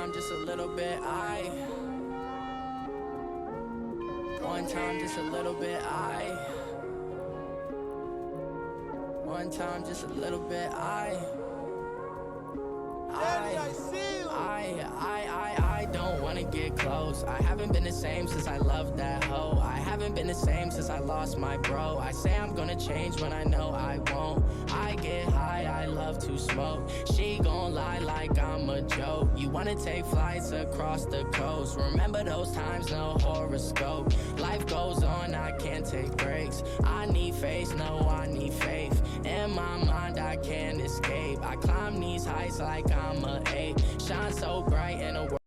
time, just a little bit, one time, just a little bit, one time, just a little bit, I don't wanna get close. I haven't been the same since I loved that hoe. I haven't been the same since I lost my bro. I say I'm gonna change when I know I won't. I get high, I love to smoke. She gon' lie like I'm a joke. You wanna take flights across the coast. Remember those times, no horoscope. Life goes on, I can't take breaks. I need faith, no, I need faith. In my mind, I can't escape. I climb these heights like I'm a ape. Shine so bright in a world.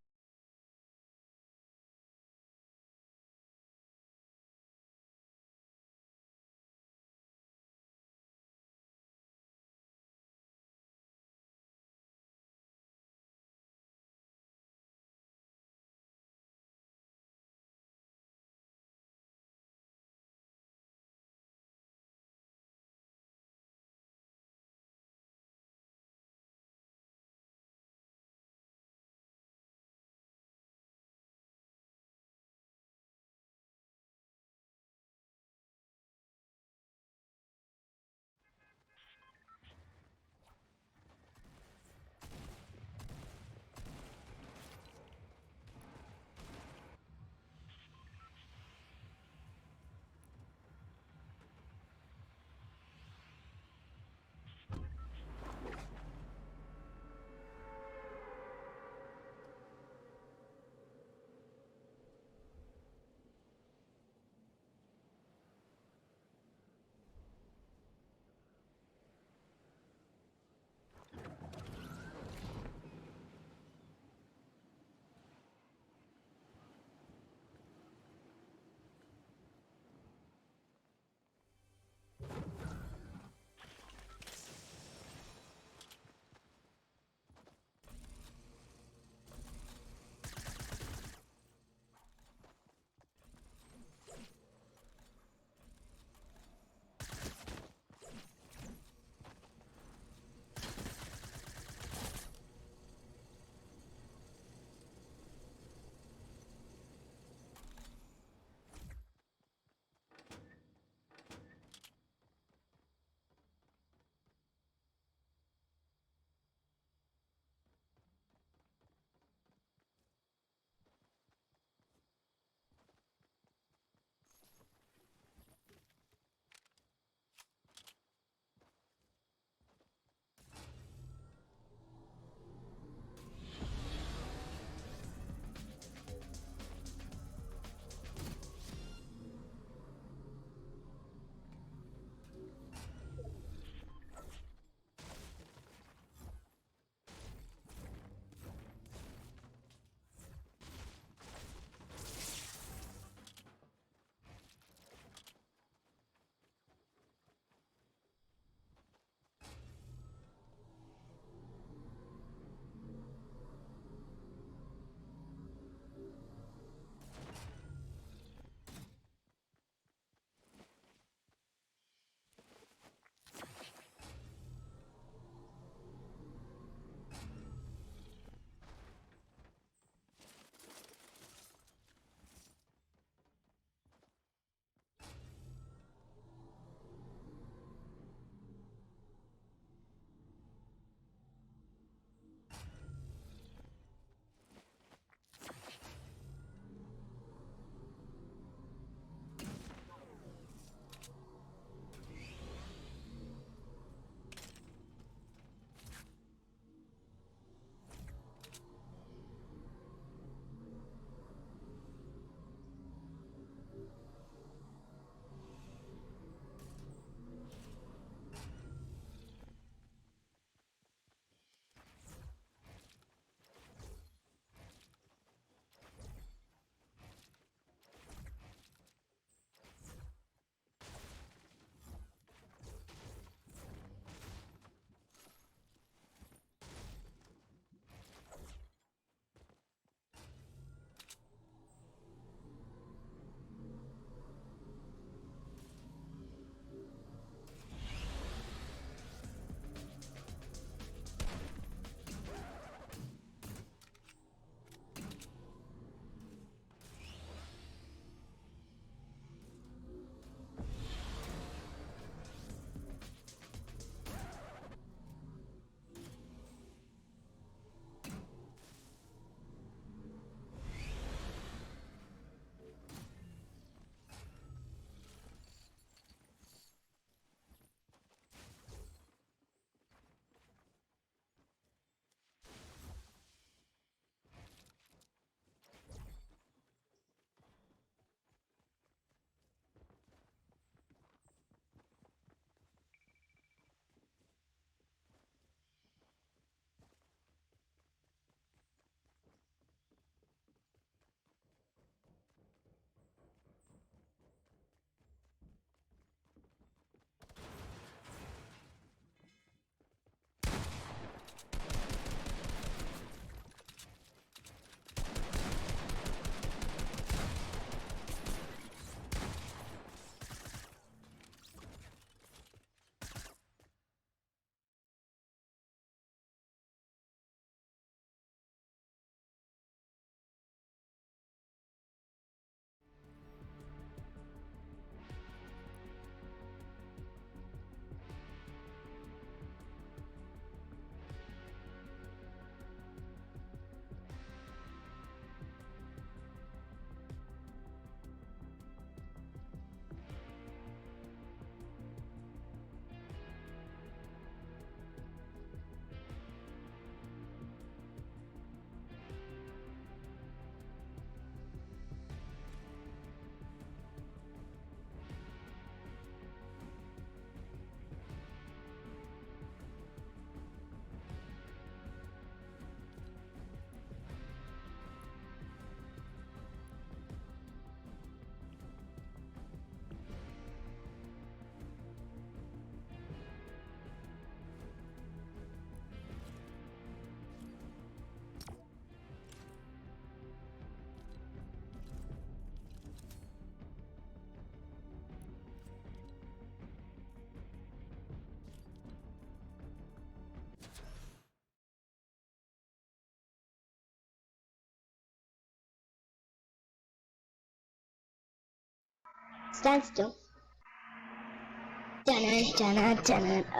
Stand still.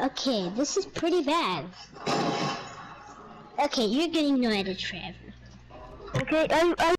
Okay, this is pretty bad. Okay, you're getting no edit, Trev. Okay, I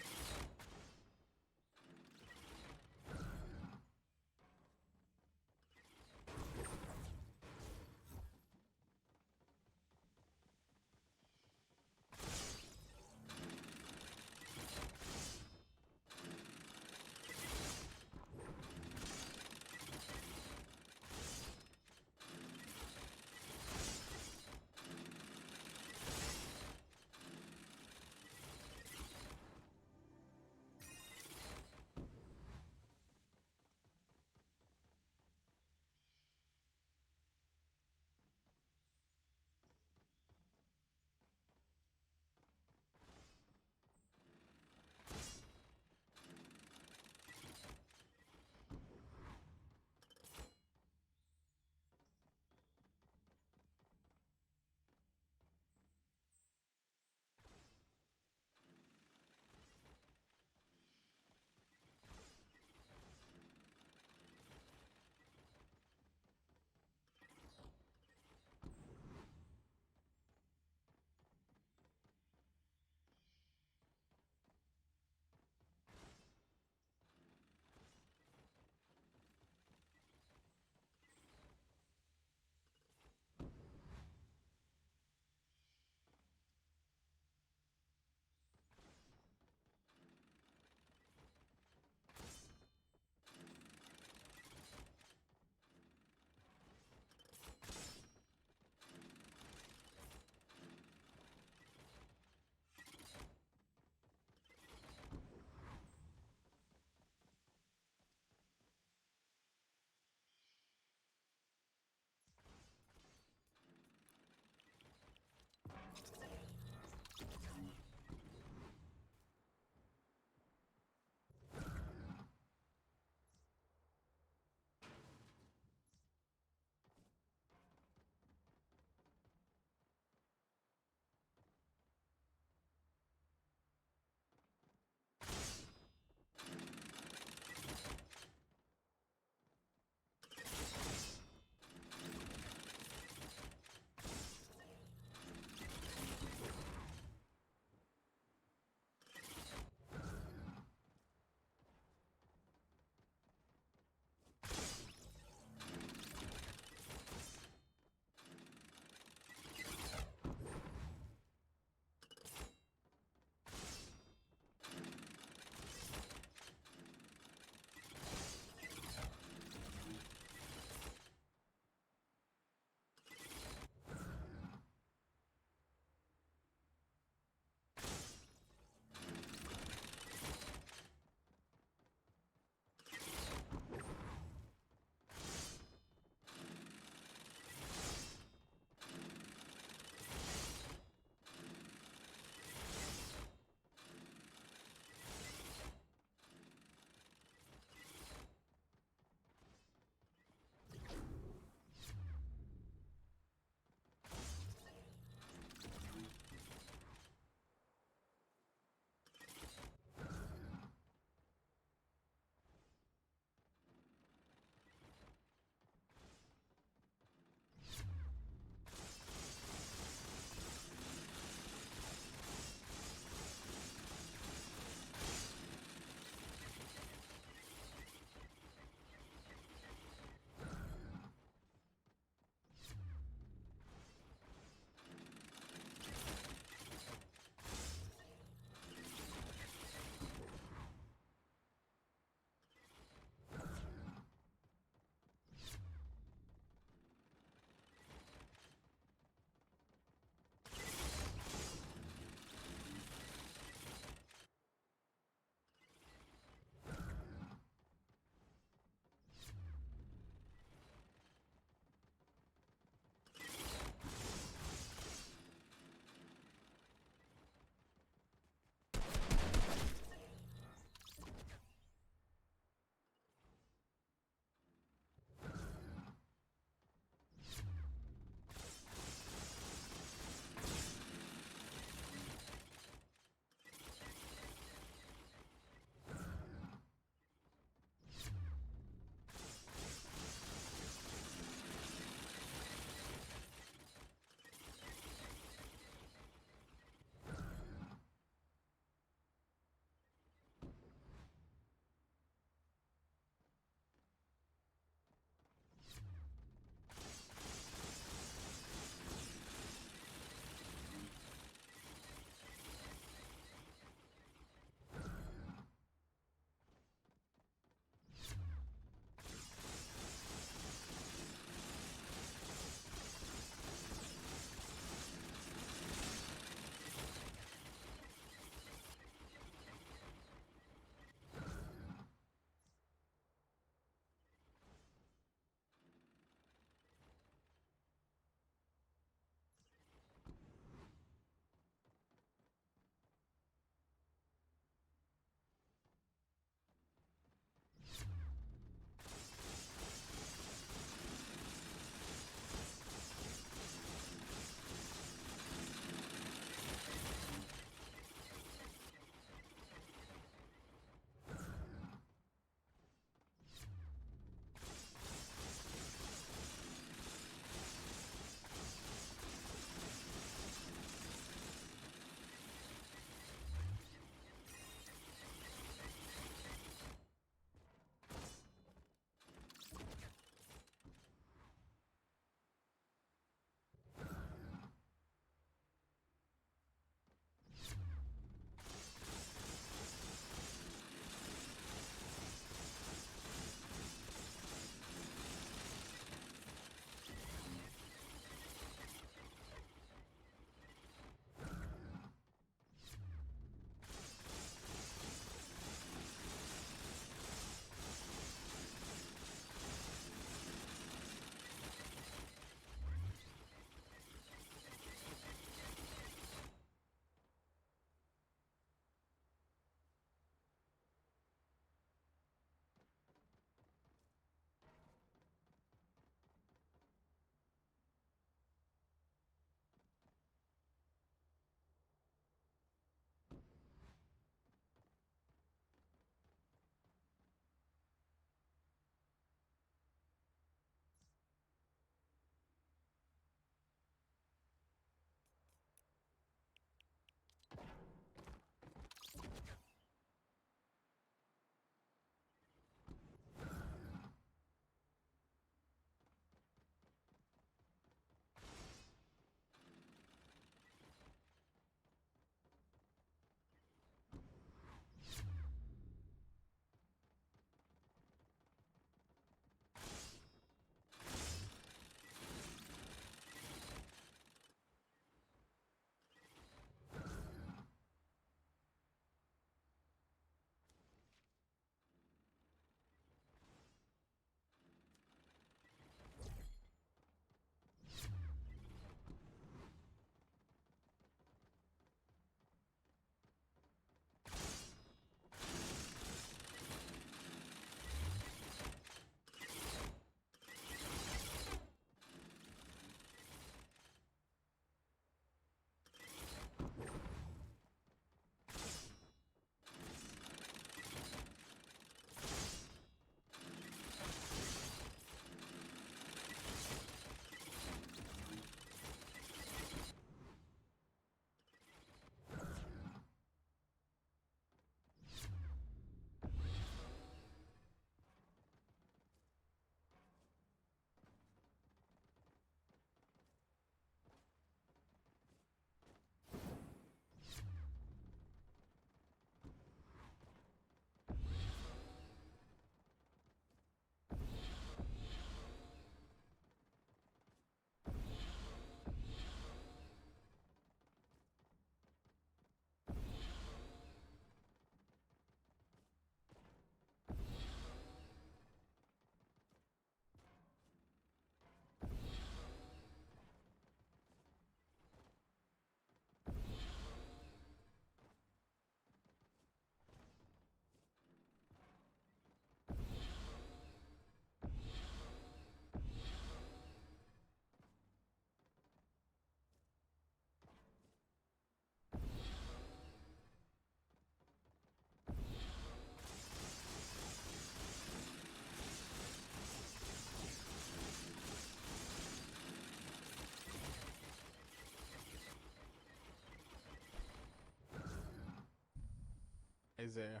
Isaiah.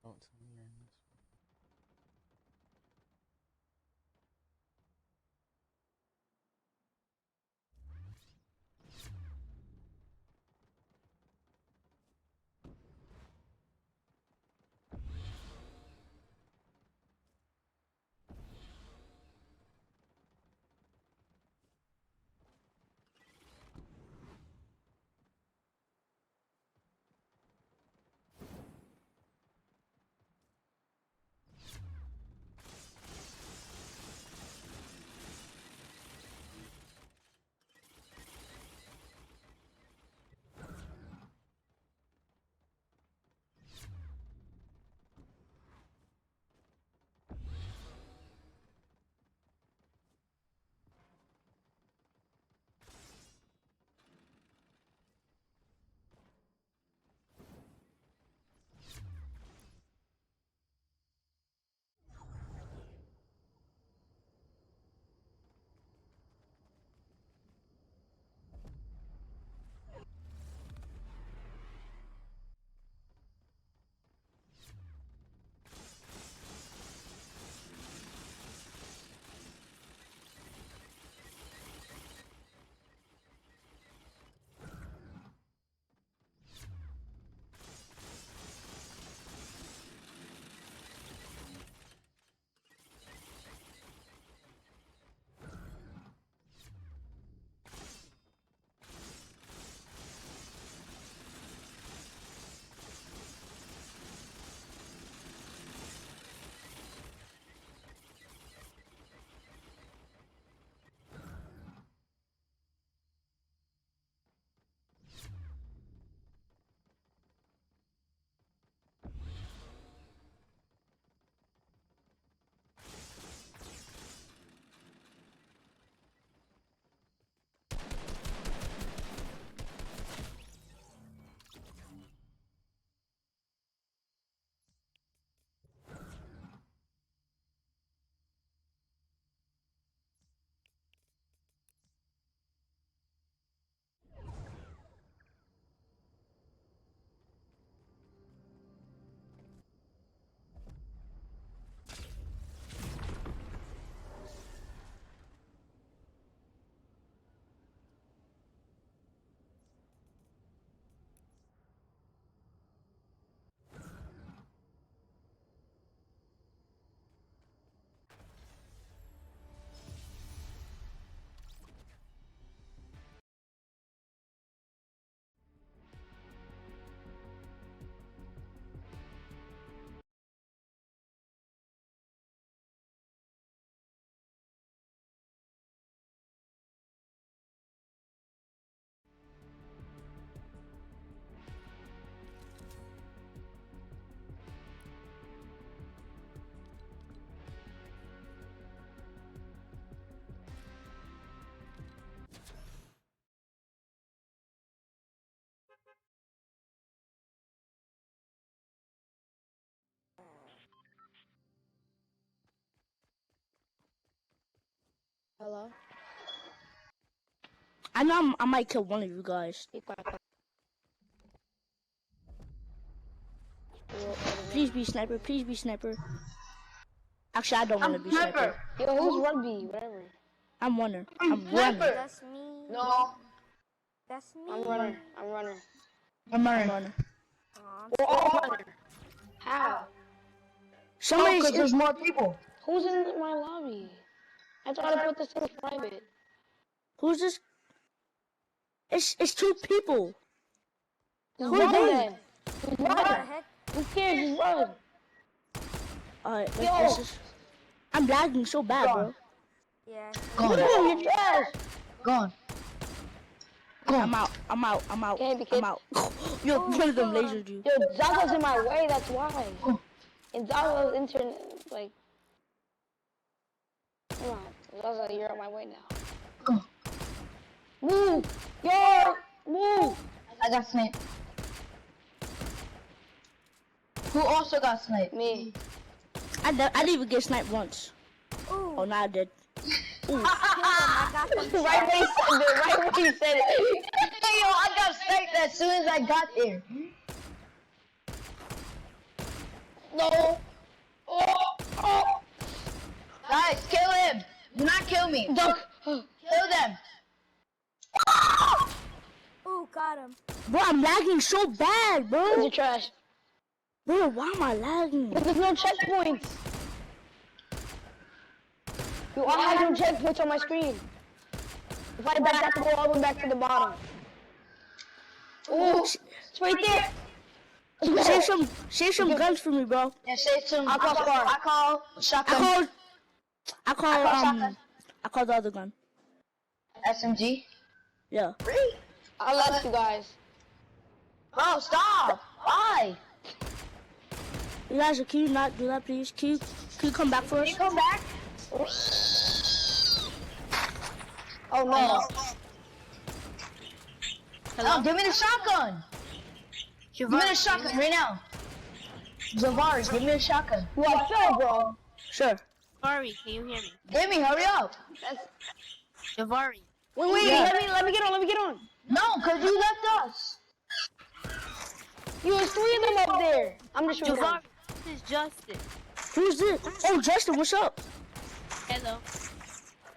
Don't tell me you're in this one. Hello? I know I might kill one of you guys. Please be sniper, please be sniper. Actually, I don't want to be sniper. Yo, who's rugby? Whatever. I'm runner. I'm running. That's me. No. That's me. I'm runner. I'm runner. I'm runner. We're all runner. How? Somebody's Oh, there's more people. Who's in my lobby? I thought I put this in private. Who's this? It's two people. Just Who are run they? then. Just run. Who cares? Just run. Alright, Yo. this is. I'm lagging so bad, bro. Yeah. Look at him, you're trash. Gone. I'm out. I'm out. I'm out. Okay, I'm out. Yo, one of them lasered you. Yo, Zaga's in my way, that's why. And Zaga's internet, like... Come on, Zaga, you're on my way now. Go. Move! Yo! Move! I got sniped. Who also got sniped? Me. I didn't even get sniped once. Ooh. Oh, now I did. Ooh. I got them. Right when he said it, right when he said it. Hey, yo, I got sniped as soon as I got there. No. Oh. Guys, kill him. Do not kill me. Duck. Kill them. Ooh, got him. Bro, I'm lagging so bad, bro. You're trash. Bro, why am I lagging? There's no checkpoints. You all have no checkpoints on my screen. If I back, I have to go all the way back to the bottom. Ooh, it's right there. Save some guns for me, bro. Yeah, say some. I call scar. I call shotgun. I call the other gun. SMG. Yeah. I love you guys. Bro, stop. Why? Elijah, can you not do that, please? Can you come back for us? Come back. Oh no. Oh, give me the shotgun. Give me the shotgun right now. Zavari, give me the shotgun. You are fair, bro. Sure. Javari, can you hear me? Give me, hurry up. Javari. Wait, Yeah. let me get on. No, cause you left us. You was 3 of them up there. I'm just shooting. Javari, this is Justin. Who's this? Oh, Justin, what's up? Hello.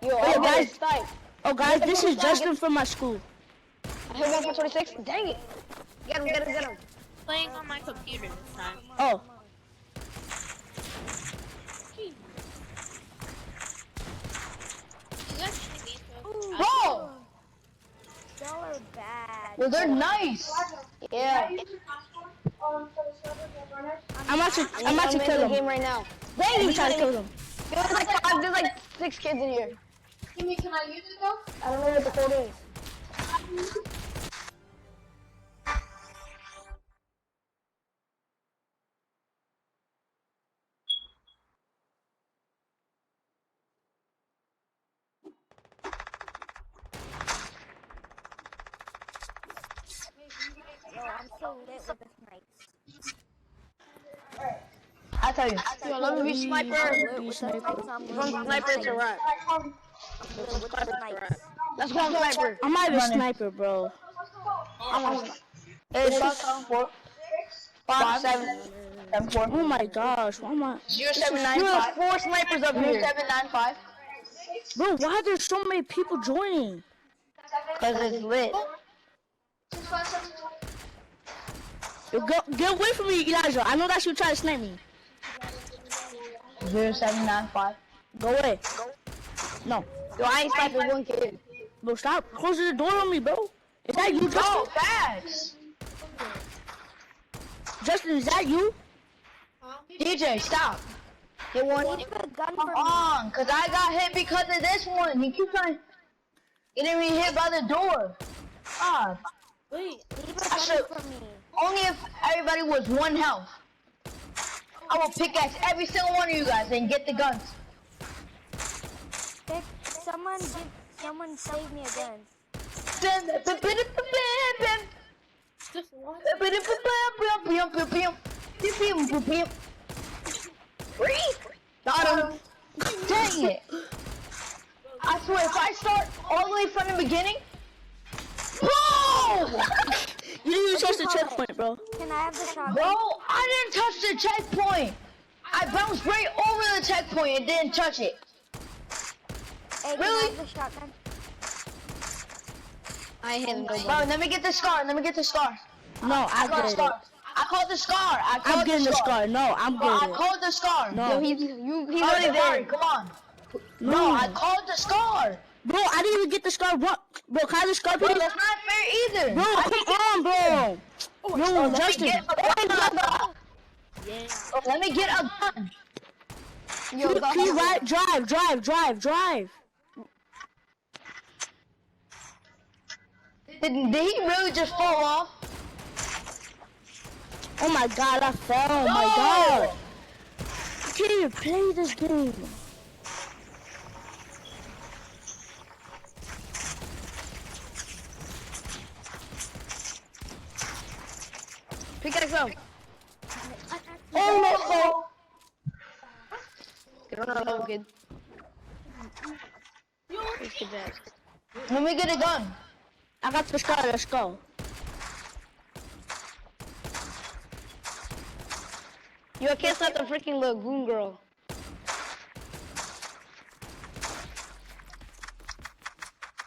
Yo, Hey, guys. Snipe. Oh, guys, this is Justin from my school. I hit 1 for 26. Dang it. Get him. Playing on my computer this time. Oh. You guys see me? Bro, Y'all are bad. well they're nice. Yeah. I'm about to I'm kill in the game him. right now. Dang, you trying to kill him. There's like 6 kids in here. Kimmy, can I use it though? I don't know what the code is. Yo, I'm so lit with the snipes. I tell you. Yo, let me be sniper. Lit with the snipes. I'm lit From sniper to rap. with the snipes. Let's go sniper. I'm not a sniper, bro. It's 5, 7, 7, 4. Oh my gosh, why am I? 0795. 4 snipers up here. 0795. Bro, why are there so many people joining? Cause it's lit. Yo, get away from me, Elijah. I know that you trying to snipe me. 0795. Go away. No. Yo, I ain't sniping 1 kid. Bro, stop closing the door on me, bro. Is that you, Justin? Oh, facts. Justin, is that you? DJ, stop. Get one. Leave a gun for Come me. on, cause I got hit because of this one. He keeps on getting me hit by the door. God. Leave a I gun should- for me. Only if everybody was 1 health. I will pickaxe every single one of you guys and get the guns. Someone save me a gun. Got him. Dang it. I swear, if I start all the way from the beginning. Bro! You didn't even touch the checkpoint, bro. Can I have the shotgun? Bro, I didn't touch the checkpoint. I bounced right over the checkpoint and didn't touch it. Hey, can Really? I have the shotgun? I ain't hitting nobody. Bro, let me get the scar. Let me get the scar. No, I called the get it. scar. I called the scar. I'm getting the scar. No, I'm Bro, I getting it. called the scar. No. Yo, he's Call already the scar. there. Come on. No. No, I called the scar. Bro, I didn't even get the scar. What? Bro, can I have the scar, Bro, please? that's not fair either. Bro, come on, bro. Yo, Let me Justin. get a gun. Yeah. Let me get a gun. Yo, Can you drive. Did he really just fall off? Oh my god, I fell. Oh my god. I can't even play this game. pickaxe him. Oh Get on level, kid. Let's get that. no! Let me get a gun. I got the scar, let's go. You can't stop the freaking lagoon girl.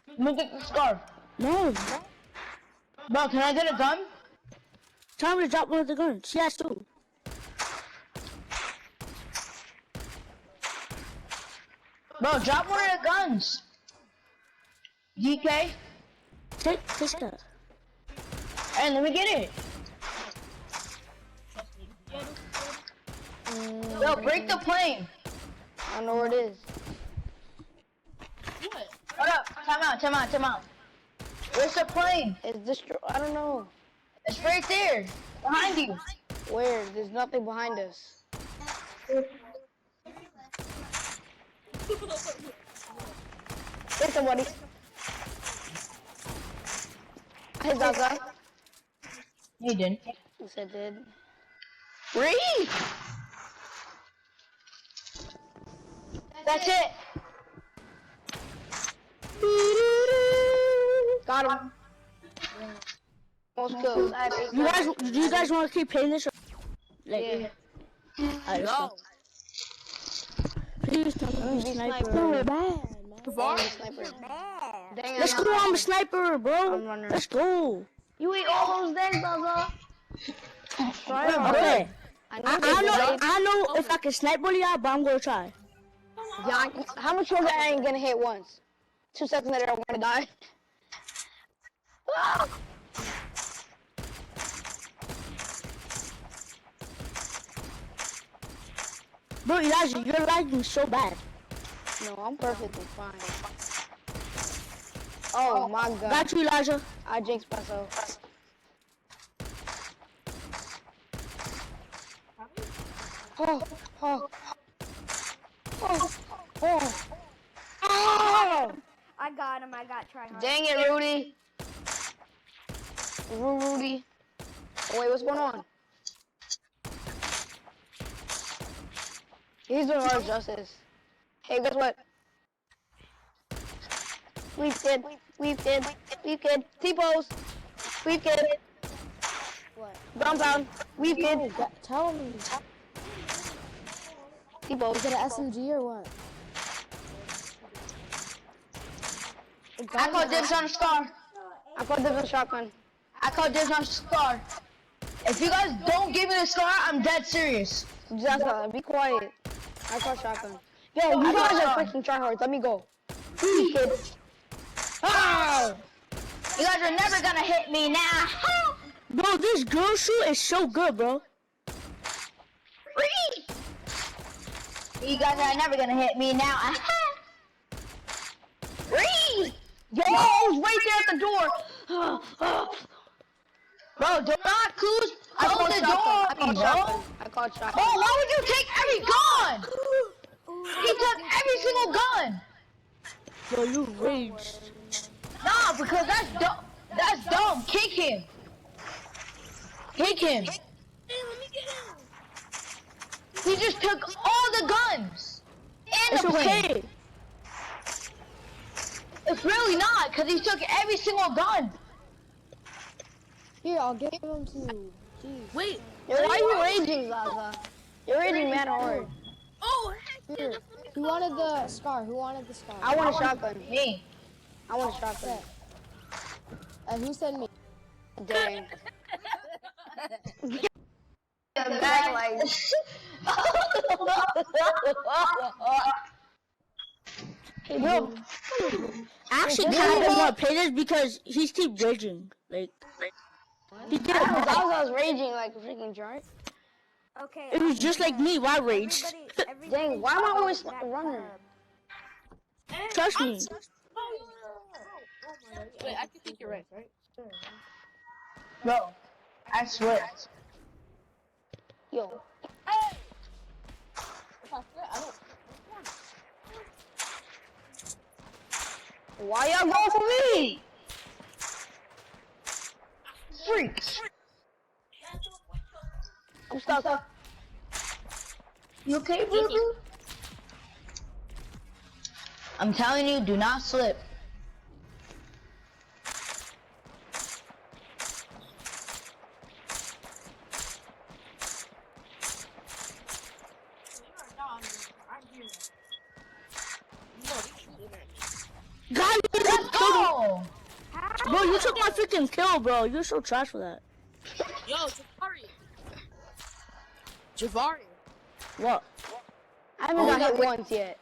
Let me get the scarf. No. Bro, can I get a gun? Tell him to drop one of the guns. She has two. Bro, drop one of the guns. DK? Take that. Hey, let me get it. Yo, break the plane. I don't know where it is. Hold up. Time out. Where's the plane? It's I don't know. It's right there. Behind you. Where? There's nothing behind us. Hit somebody. Hey, Zaza. He didn't. Yes, I did. Breathe. That's it. Got him. Almost killed. I have 8 Do you guys want to keep playing this? Like, Yeah. No. Please tell me I'm a sniper. Sniper. Var? Sniper. Dang, Let's go, I'm a sniper, bro. I'm running. Let's go. You eat all those things, Zaza. Try hard. Okay. I I know if I can snipe one of y'all, but I'm gonna try. Yeah, how much sugar I ain't gonna hit once? 2 seconds later, I'm gonna die. Bro, Elijah, you're lagging so bad. No, I'm perfectly fine. Oh my god. Got you, Elijah. I jinxed myself. Oh. I got him. I got try hard. Dang it, Rudy. Rudy. Oh, wait, what's going on? He's doing hard justice. Hey, guess what? We've kid. T-pose. We've kid. What? Ground pound. We've kid. Tell me. T-pose. Is it an SMG or what? I call dibs on a scar. I called this a shotgun. I call dibs on a scar. If you guys don't give me the scar, I'm dead serious. Jessica, be quiet. I call shotgun. Yo, you guys are freaking tryhards. Let me go. Please, kid. Oh! You guys are never gonna hit me now. Bro, this girl shoot is so good, bro. Free! You guys are never gonna hit me now. Free! Yo, I was right there at the door. Bro, do not close the door, bro. I called shotgun. Oh, why would you take every gun? He took every single gun. Bro, you rage. Nah, because that's dumb. That's dumb. Kick him. Kick him. Hey, let me get him. He just took all the guns. And It's the plane. okay. It's really not, because he took every single gun. Here, I'll give them to you. Jeez. Wait. Yo, why are you raging, Zaza? You're raging mad hard. Oh, heck Here. Who wanted the scar? Who wanted the scar? I want a shotgun. Me. I want a shotgun. Who said me? Dang. Back like. Hey, bro. I actually kind of want to play this because he's keep raging. Like, he did it. Zaza's raging like a freaking giant. Okay. It was just like me. Why rage? Dang, why am I always running? Trust me. Wait, I think you're right. Bro, I swear. Yo. Why y'all going for me? Freaks. I'm stuck. You okay, boo? I'm telling you, do not slip. fucking kill, bro. You're so trash for that. Yo, Javari. Javari. What? I haven't got hit once yet.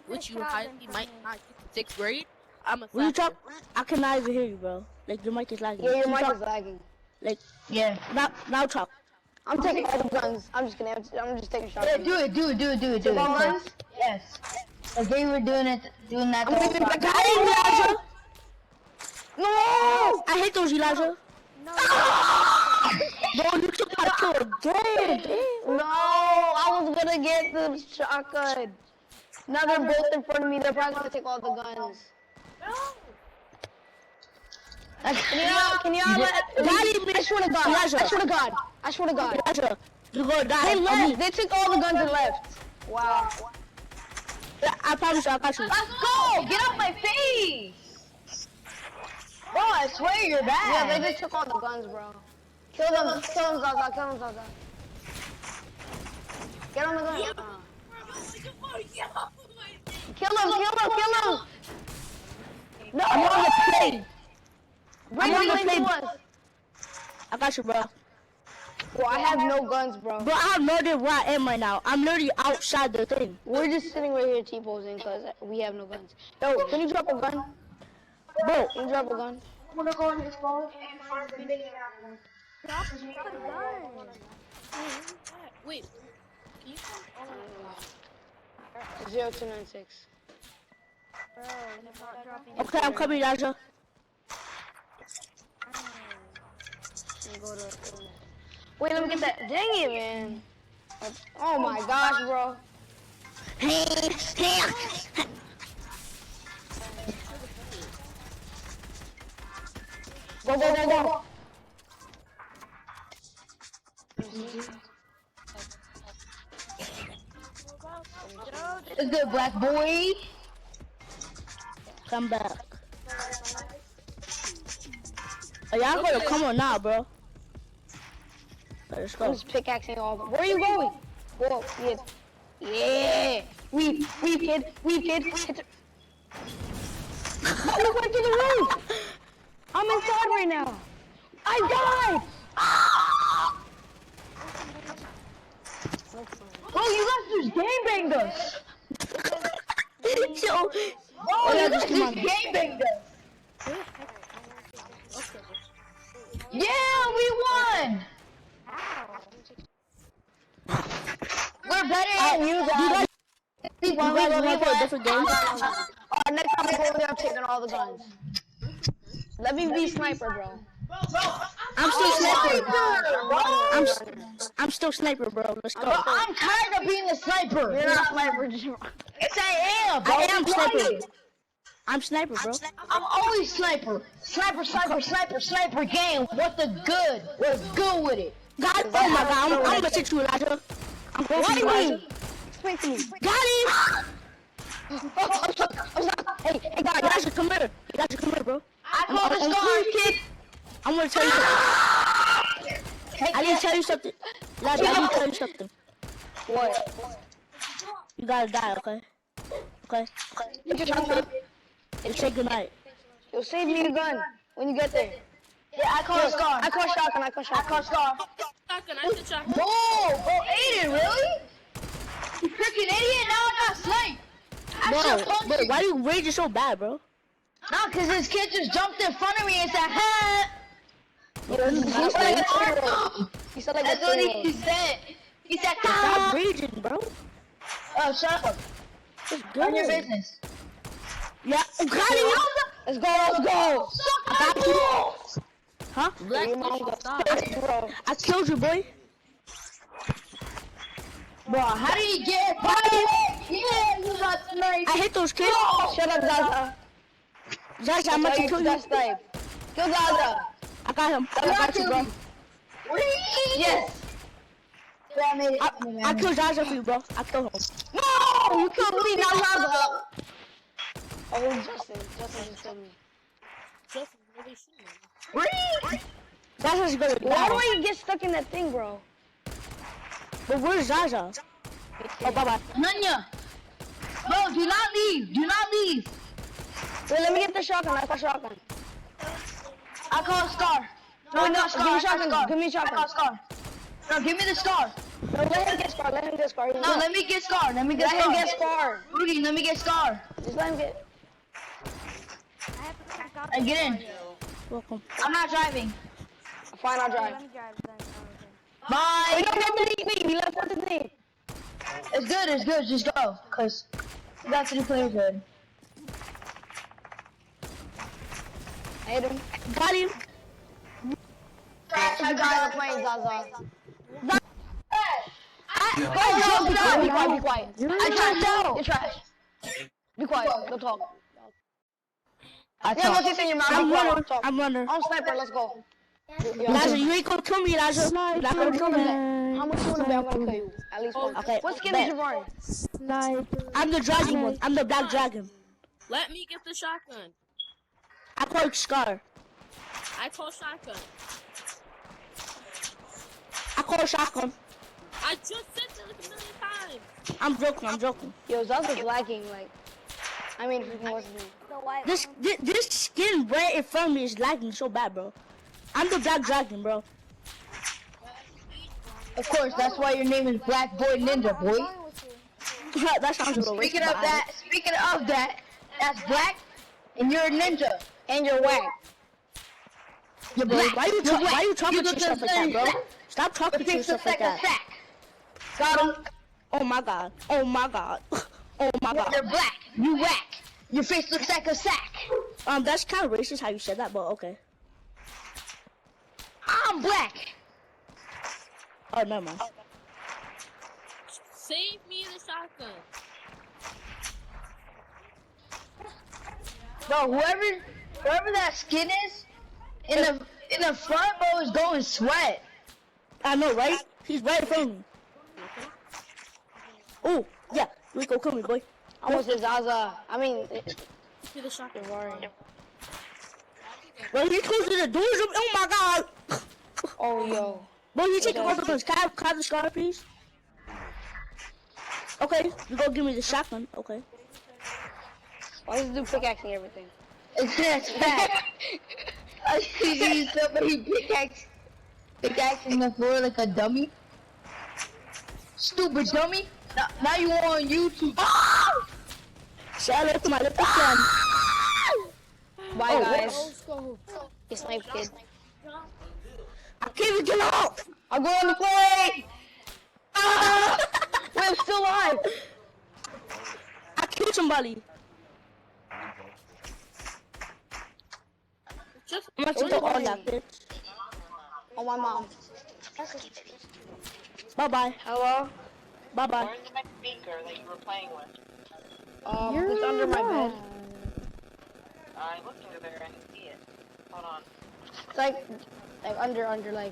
Which you highly might not get to 6th grade. I'm a Will you slap. talk? I cannot even hear you, bro. Like your mic is lagging. Yeah, your Can you mic talk? is lagging. Like Yeah. now talk. I'm taking all the guns. I'm just taking shots. Yeah, do it. Take all guns? Yes. Cause they were doing that. I'm the whole leaving time. back Got him, Elijah. No! I hate those, Elijah. No. Bro, you took my kill again. Damn. No! I was gonna get the shotgun. Now they're both in front of me. They're probably gonna take all the guns. Can you let? I swear to God. Elijah. I swear to God. I swear to God. Elijah, you're gonna die. They left. They took all the guns and left. Wow. I promise you, I got you. Let's go! Get off my face! Bro, I swear you're bad. Yeah, they just took all the guns, bro. Kill them, Zaza, kill them, Zaza. Get on the gun. Kill him. No, I'm on the plane. bring I'm on the the plane to plane. us. I got you, bro. Bro, I have no guns, bro. Bro, I have no idea where I am right now. I'm literally outside the thing. We're just sitting right here T-posing because we have no guns. Yo, can you drop a gun? Bro, Can you drop a gun? I'm gonna go in this phone and find the video. Wait. Can you come? 0296. Bro, I'm not dropping okay, I'm coming, Elijah. Wait, let me get that. Dang it, man. Oh my gosh, bro. Go. It's good, black boy. Come back. Oh, y'all gotta come on now, bro. Let's I'm go. just pickaxing all the. Where are you going? Whoa, yeah. Weep, kid. Hit the... Oh, we went to the roof. I'm inside right now. I died. Bro, you guys just gangbanged us. Yo, Oh, yeah, you just guys come just on. gangbanged us. Yeah, we won. We're better than you guys. You guys wanna play a different game? Next time I go over there, I'm taking all the guns. Let me be sniper, bro. I'm still sniper. I'm still sniper, bro. Let's go. I'm tired of being a sniper. You're not sniper, Yes, I am. Bro. I am Be sniper. quiet. I'm sniper, bro. I'm always sniper. Sniper game. What the good? What's good with it? God, oh my God, I'm gonna take you, Elijah. I'm going for you, Elijah. Explain to me. Got him! Hey, guys. Elijah, come here. Elijah, come here, bro. I call the scar, kid. I'm gonna tell you something. I need to tell you something. Elijah, I need to tell you something. What? You gotta die, okay? Okay? And say goodnight. You'll save me the gun when you get there. Yeah, I call the scar. I call shotgun. I call scar. Shotgun, I did shotgun. Whoa, bro, Aiden, really? You freaking idiot! Now I got sniped. I should punch Bro, you. why you raging so bad, bro? Nah, cause this kid just jumped in front of me and said, "Ha!" He said like That's a what he 3-year-old. said. He said, Stop "Ha!" raging, bro. Oh, shut up. It's Run your good. business. Yeah, got him. Let's go. I got you. Huh? Black stop. Bro. I killed you, boy. Bro, how did he get fired? Yeah, you got sniped. I hit those kids. Shut up, Zaza. Zaza, I'm about to kill you. That's snipe. Kill Zaza. I got him. I got you, bro. Yes. Yeah, I made it. I killed Zaza for you, bro. I killed him. No, you killed me, not Zaza. Oh, Justin just killed me. Justin, where they shooting? Zaza's gonna Why do die. I get stuck in that thing, bro? But where's Zaza? Oh, bye-bye. Nanya. Bro, do not leave. Do not leave. Wait, let me get the shotgun. I got shotgun. I call Scar. No, no, Scar. Give me shotgun. Scar. Give me I shotgun. call Scar. No, give me the Scar. No, let him get Scar. Let him get Scar. No, let me get Scar. Let me get Let Scar. him get Scar. Rudy, let me get Scar. Just let him get. I have to go to And get in. Welcome. I'm not driving. Fine, I'll Let drive. me drive then. Oh, okay. Bye. We don't have to leave me. We left one to me. It's good. It's good. Just go, cause we got to do player good. I hit him. Got him. You guys are playing Zaza. Oh, Be quiet. Be quiet. Be quiet. I tried to. You're trash. Be quiet. Don't talk. I Yeah, talk. no teeth in your mouth. I'm Be quiet. runner. Don't talk. I'm runner. I'm sniper. Let's go. Elijah, you ain't gonna kill me, Elijah. You're not gonna kill me. How much you wanna bet I'm gonna kill you? At least one. Okay, What skin bet. is you wearing? I'm the dragon one. I'm the black dragon. Let me get the shotgun. I call it Scar. I call shotgun. I call shotgun. I just said it like a million times. I'm joking. I'm joking. Yo, Zaza's lagging. Like, I mean, freaking what's his name? The white This skin right in front of me is lagging so bad, bro. I'm the black dragon, bro. Of course, that's why your name is Black Boy Ninja, boy. That sounds a little racist. Speaking of that, that's black, and you're a ninja, And you're whack. you're Bro, black. why you talking to yourself like that, bro? Stop talking to Fix the yourself like sack. that. Got him. Oh my god. Oh my god. Oh my god. You're black. You whack. Your face looks like a sack. That's kind of racist how you said that, but okay. I'm black. Oh, never mind. Save me the shotgun. Bro, whoever that skin is, in the front, bro, is going sweat. I know, right? He's right in front of me. Oh, yeah. You ain't gonna kill me, boy. I almost hit Zaza. I mean, Get the shotgun. you're worrying. Bro, he closing the doors. Oh my god. Oh, yo. Bro, you taking all the guns. Can I have the scar, please? Okay, you go give me the shotgun. Okay. Why does this dude pickaxing everything? It's just fat. I see somebody pickaxing the floor like a dummy. Stupid dummy. Now you on YouTube. Say hello to my little friend. Bye, Oh, guys. You snipe kid. I can't even get off. I'll go on the play! Wait, I'm still alive! I killed somebody. Just I'm about to go all that bitch. Oh, my mom. Bye bye. Hello? Bye bye. Where's my speaker that you were playing with? It's under my bed. I looked over there and I see it. Hold on. It's like under, like.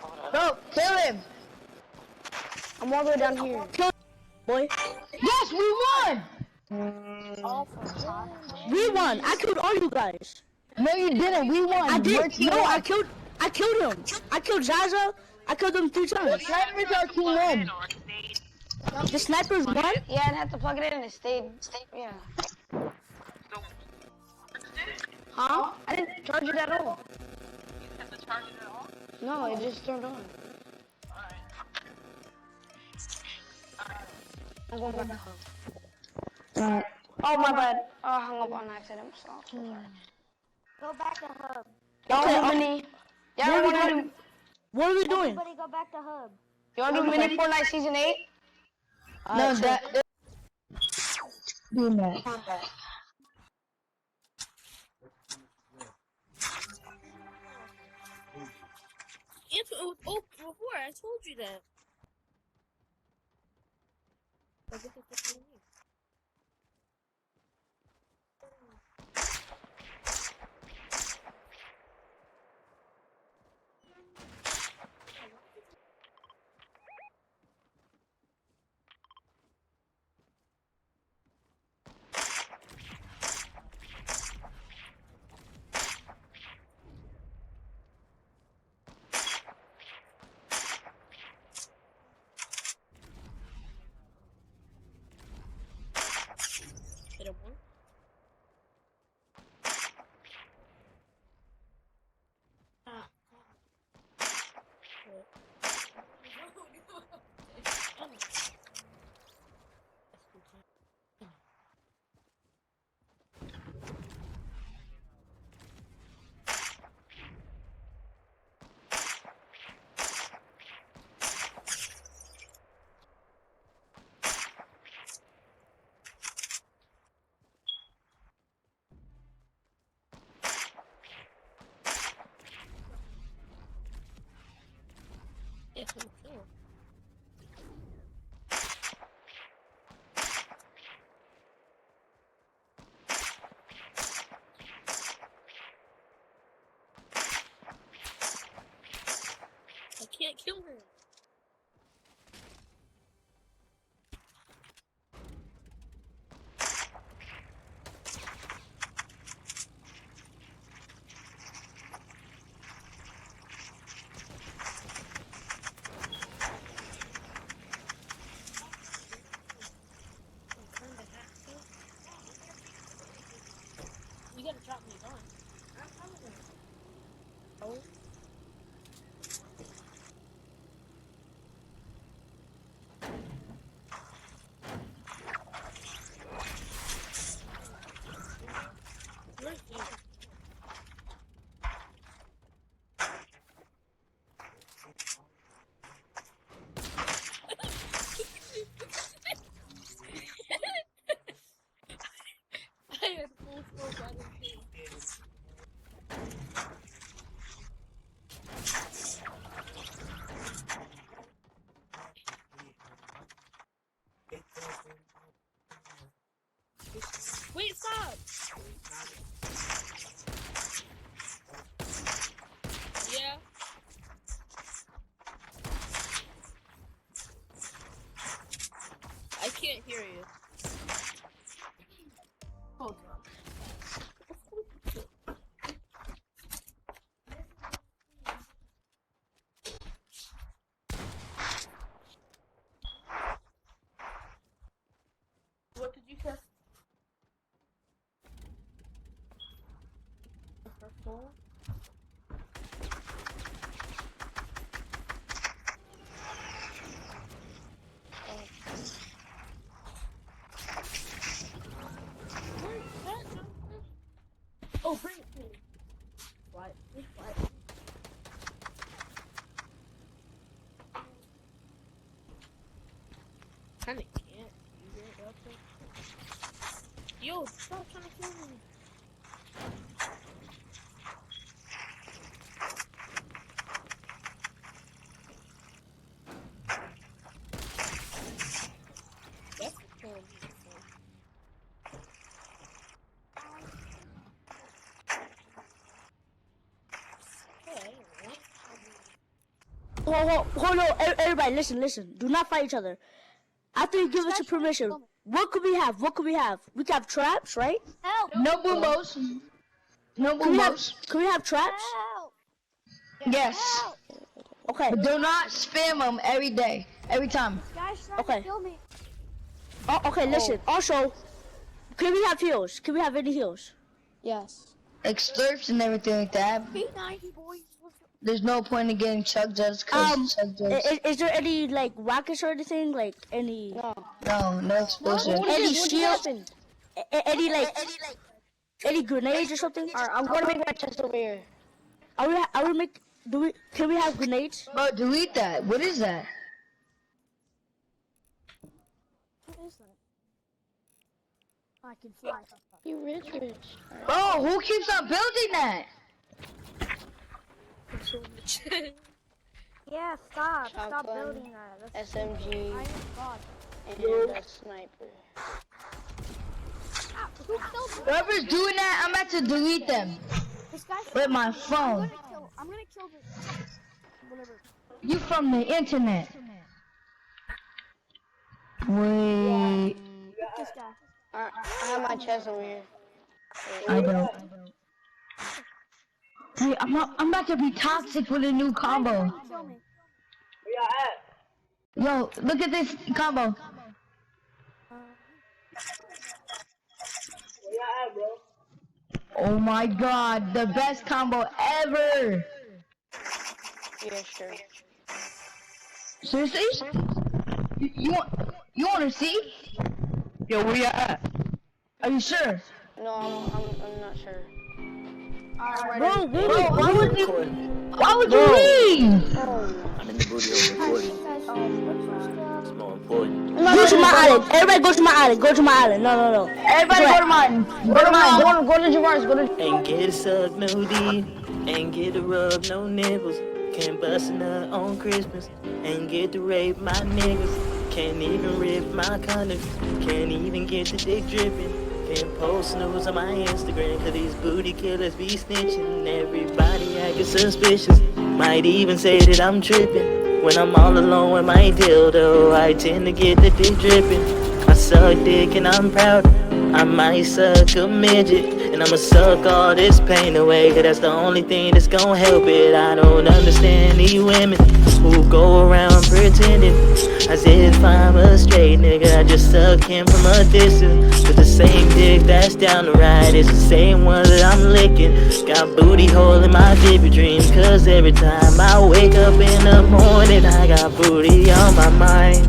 Hold on. Bro, kill him. I'm all the way down here. Boy. Yes, we won. We won. I killed all you guys. No, you didn't. We won. I Your did. team No, won. I killed him. I killed Zaza. I killed him 3 The times. snipers are team win. The snipers won? Yeah, and I had to plug it in and it stayed. Yeah. Huh? I didn't charge it at all. You have to charge it at all? No, it just turned on. I'm going back to hub. Oh, my bad. Oh, I hung up on accident. So. Go back to hub. Y'all do mini. Yeah, What are we wanna doing? do? What are we doing? Everybody go back to hub. You wanna do mini Fortnite season 8? No, that. Doing that. Oh, before I told you that. Like, what the fuck do you mean? can't kill him. You gotta drop me a gun. Oh. I had full smoke out of him. Wait, stop! Yeah. I can't hear you. Hold on. What did you say? Purple. Oh, bring it to me. What? What? Kinda can't use it, okay? Yo, stop trying to kill me. That's the killing me. Hold on, everybody, listen. Do not fight each other. After you give us your permission, what could we have? We can have traps, right? Help! No boomos. No boomos. Can we have traps? Help! Yes. Help! Okay. But do not spam them every day. Every time. This guy's trying Okay. to kill me. Oh, okay, listen. Also, can we have heals? Can we have any heals? Yes. Like slurps and everything like that. P90 boys. There's no point in getting chug jugs because chug jugs. Is there any like rockets or anything? Like any? No explosive. Any shields? Any grenades or something? Alright, I'm gonna make my chest over here. Can we have grenades? Bro, delete that. What is that? What is that? I can fly. You rich. Bro, who keeps on building that? Yeah, stop Shotgun, building that. That's SMG, I am God. and a sniper. Who killed me? Whoever's doing that, I'm about to delete them This guy. with my phone. I'm gonna kill this. Whatever. You from the internet. Wait. This guy. Alright, I have my chest over here. I don't. Hey, I'm about to be toxic with a new combo. Kill me. Yo, look at this combo. Oh my god, the best combo ever! Yeah, sure. Seriously? You wanna see? Yo, where you at? Are you sure? No, I'm not sure. Bro, Why would you leave? I'm in the booty of recording. It's more important. Go to my island. Everybody go to my island. No. Everybody go to mine. Go to Jamar's. Ain't get to suck no D, ain't get to rub no nipples. Can't bust a nut on Christmas, ain't get to rape my niggas. Can't even rip my condoms, can't even get the dick dripping. Can't post news on my Instagram, cause these booty killers be snitching. Everybody acting suspicious, might even say that I'm tripping. When I'm all alone with my dildo, I tend to get the dick dripping. I suck dick and I'm proud. I might suck a midget, and I'ma suck all this pain away, 'cause that's the only thing that's gon' help it. I don't understand these women who go around pretending as if I'm a straight nigga. I just suck him from a distance, 'cause the same dick that's down the ride is the same one that I'm licking. Got booty hole in my vivid dreams, 'cause every time I wake up in the morning, I got booty on my mind.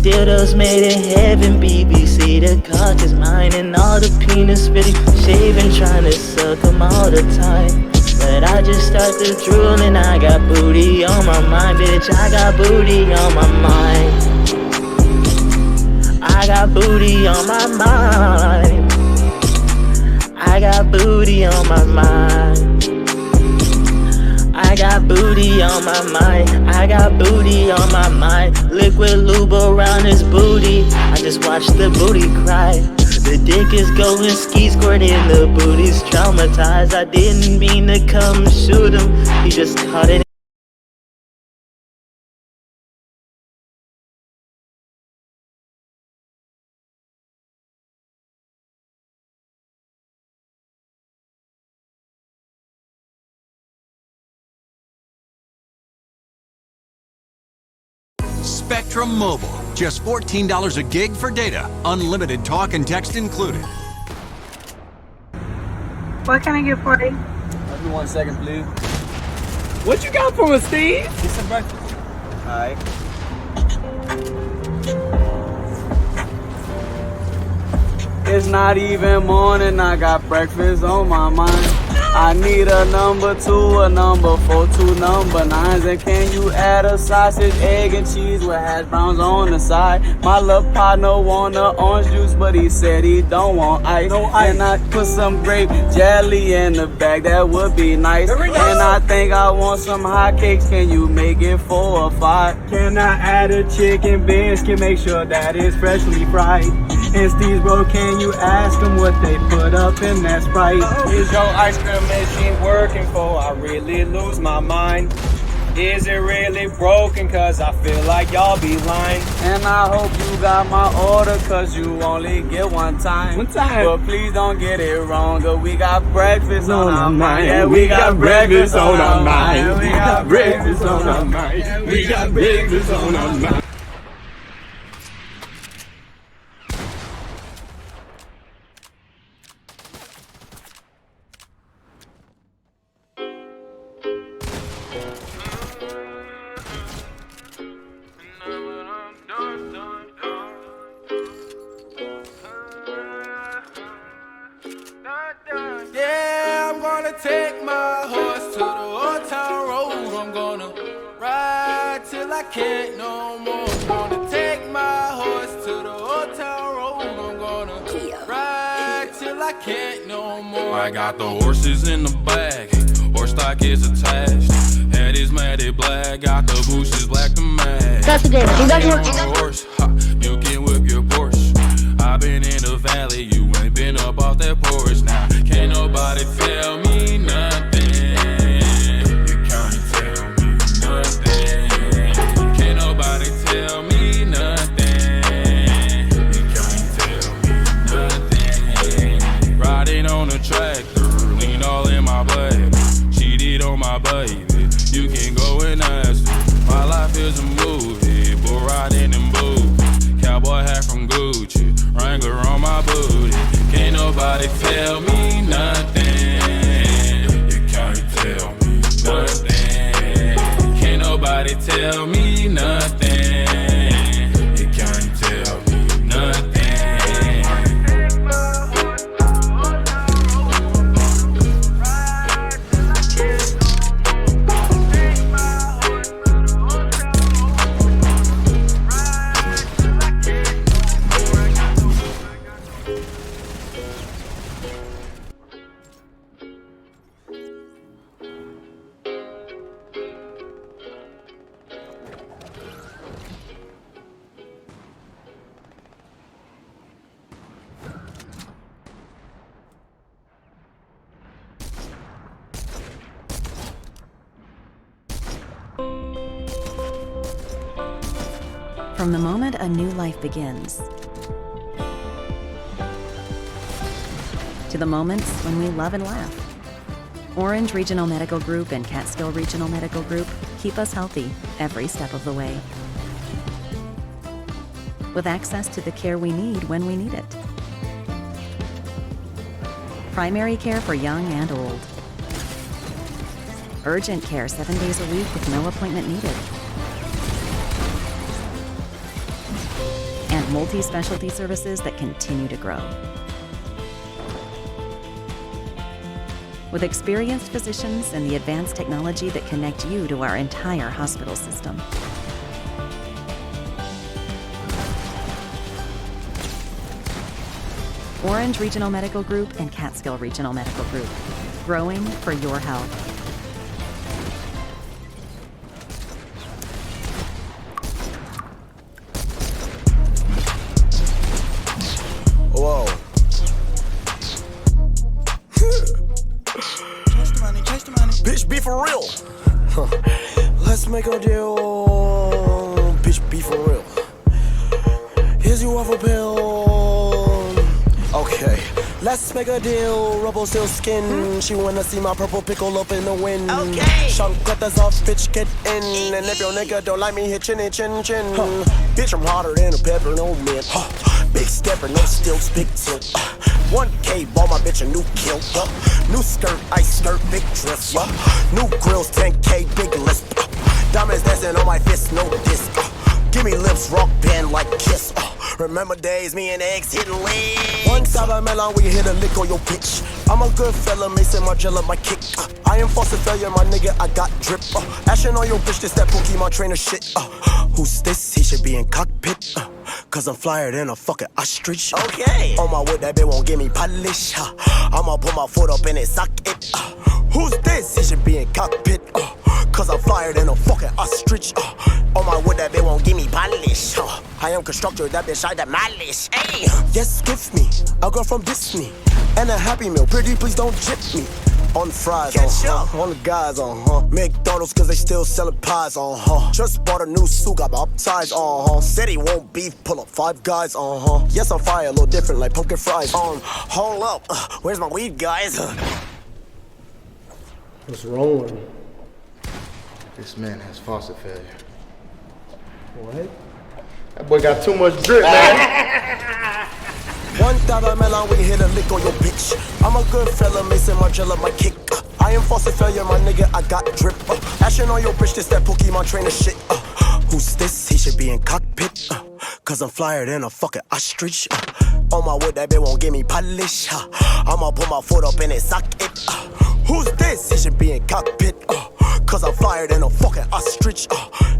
Dildos made in heaven, BBC, the cock is mine, and all the penis spitting, shaving, trying to suck them all the time. But I just start to drool and I got booty on my mind, bitch, I got booty on my mind. I got booty on my mind. I got booty on my mind. I got booty on my mind. I got booty on my mind. Liquid lube around his booty. I just watched the booty cry. The dick is going ski squirting. The booty's traumatized. I didn't mean to come shoot him. He just caught it. Spectrum Mobile. Just $14 a gig for data. Unlimited talk and text included. What can I get for you? Give me 1 second, please. What you got for us, Steve? Get some breakfast. Alright. It's not even morning, I got breakfast on my mind. I need a number 2, a number 4, 2 number 9s. And can you add a sausage, egg, and cheese with hash browns on the side? My little partner want a orange juice, but he said he don't want ice. No ice. And I put some grape jelly in the bag, that would be nice. And I think I want some hot cakes, can you make it 4 or 5? Can I add a chicken biscuit, make sure that it's freshly fried? And Steve, bro, can you ask them what they put up in that Sprite? Is your ice cream machine working for? I really lose my mind. Is it really broken? Cause I feel like y'all be lying. And I hope you got my order, cause you only get one time. One time. But please don't get it wrong, cause we got breakfast on our mind. Yeah, we got breakfast on our mind. We got breakfast on our mind. We got breakfast on our mind. Yeah, I'm gonna take my horse to the old town road. I'm gonna ride till I can't no more. I'm gonna take my horse to the old town road. I'm gonna ride till I can't no more. I got the horses in the bag, horse stock is attached. Head is matted black, got the bushes black to match. That's the game. Horse, ha, you can whip your Porsche. I've been in the valley, you ain't been up off that porch. Now can't nobody tell me nothing. You can't tell me nothing. Can't nobody tell me nothing. You can't tell me nothing. Riding on a tractor, lean all in my baby. Cheated on my baby. You can go and ask her. My life is a movie, bull riding in boots. Cowboy hat from Gucci, Wrangler on my booty. Can't nobody tell me nothing. You can't tell me nothing. Can't nobody tell me nothing. You can't tell me nothing. from the moment a new life begins to the moments when we love and laugh. Orange Regional Medical Group and Catskill Regional Medical Group keep us healthy every step of the way, with access to the care we need when we need it. Primary care for young and old. Urgent care 7 days a week with no appointment needed. And multi-specialty services that continue to grow. With experienced physicians and the advanced technology that connect you to our entire hospital system. Orange Regional Medical Group and Catskill Regional Medical Group. Growing for your health. Whoa. Bitch, be for real. Let's make a deal. Bitch, be for real. Here's your waffle pill. Okay, let's make a deal. Rubble still skin. She wanna see my purple pickle up in the wind. Okay. Shunk cutters off, bitch, get in. And if your nigga don't like me, hit chin. Bitch, I'm hotter than a pepper, no mint. Big stepper, no stilts, big tilt. 1K, bought my bitch a new kilt. New skirt, ice skirt, big dress. New grills, 10K, big list. Diamonds dancing on my fist, no disc. Give me lips, rock band like Kiss. Remember days, me and eggs hitting legs. One time I melon, we hit a lick on your bitch. I'm a good fella, Mason Margiela, my kick. I am false failure, my nigga, I got drip. Ashing on your bitch, this that Pokemon trainer shit. Who's this? He should be in cockpit. Cause I'm flyer than a fucking ostrich. Okay. On my wood, that bitch won't give me polish. I'ma put my foot up in it, sock it. Who's this? He should be in cockpit. Cause I'm flyer than a fucking ostrich. On my wood, that bitch won't give me polish. I am constructor, that bitch I demolish. Hey. Yes, give me a girl from Disney and a Happy Meal. Pretty, please don't jip me. On the fries, on the guys, McDonald's, cause they still selling pies, Just bought a new suit, got baptized, Said he won't beef, pull up 5 guys, Yes, I'm fire, a little different, like pumpkin fries, Hold up, where's my weed, guys? What's wrong with me? This man has faucet failure. What? That boy got too much drip, man. $1 melon, we hit a lick on your bitch. I'm a good fella, Mason Margiela, my kick. I am false failure, my nigga, I got drip. Ashing on your bitch, this that Pokemon trainer shit. Who's this? He should be in cockpit. Cause I'm flyer than a fucking ostrich. On my wood, that bitch won't give me polish. I'ma put my foot up in it, sock it. Who's this? He should be in cockpit. Cause I'm flyer than a fucking ostrich.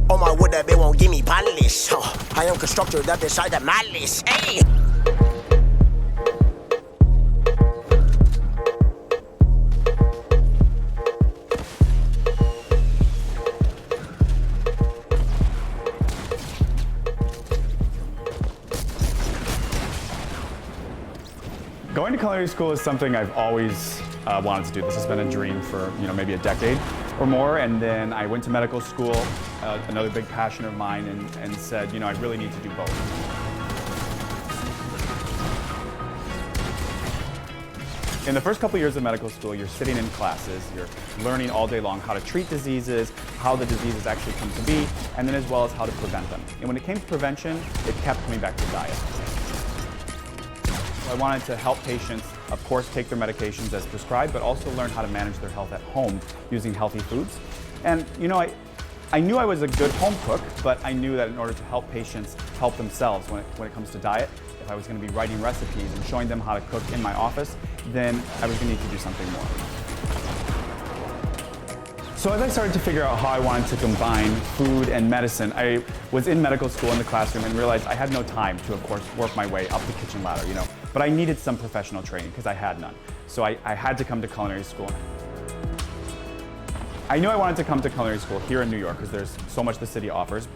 On my wood, that bitch won't give me polish. I am constructor, that bitch I demolish. Hey. Going to culinary school is something I've always wanted to do. This has been a dream for maybe a decade or more. And then I went to medical school, another big passion of mine, and said, I really need to do both. In the first couple years of medical school, you're sitting in classes, you're learning all day long how to treat diseases, how the diseases actually come to be, and then as well as how to prevent them. And when it came to prevention, it kept coming back to diet. I wanted to help patients, of course, take their medications as prescribed, but also learn how to manage their health at home using healthy foods. And I knew I was a good home cook, but I knew that in order to help patients help themselves when it comes to diet, if I was going to be writing recipes and showing them how to cook in my office, then I was going to need to do something more. So as I started to figure out how I wanted to combine food and medicine, I was in medical school in the classroom and realized I had no time to, of course, work my way up the kitchen ladder, But I needed some professional training because I had none. So I had to come to culinary school. I knew I wanted to come to culinary school here in New York because there's so much the city offers.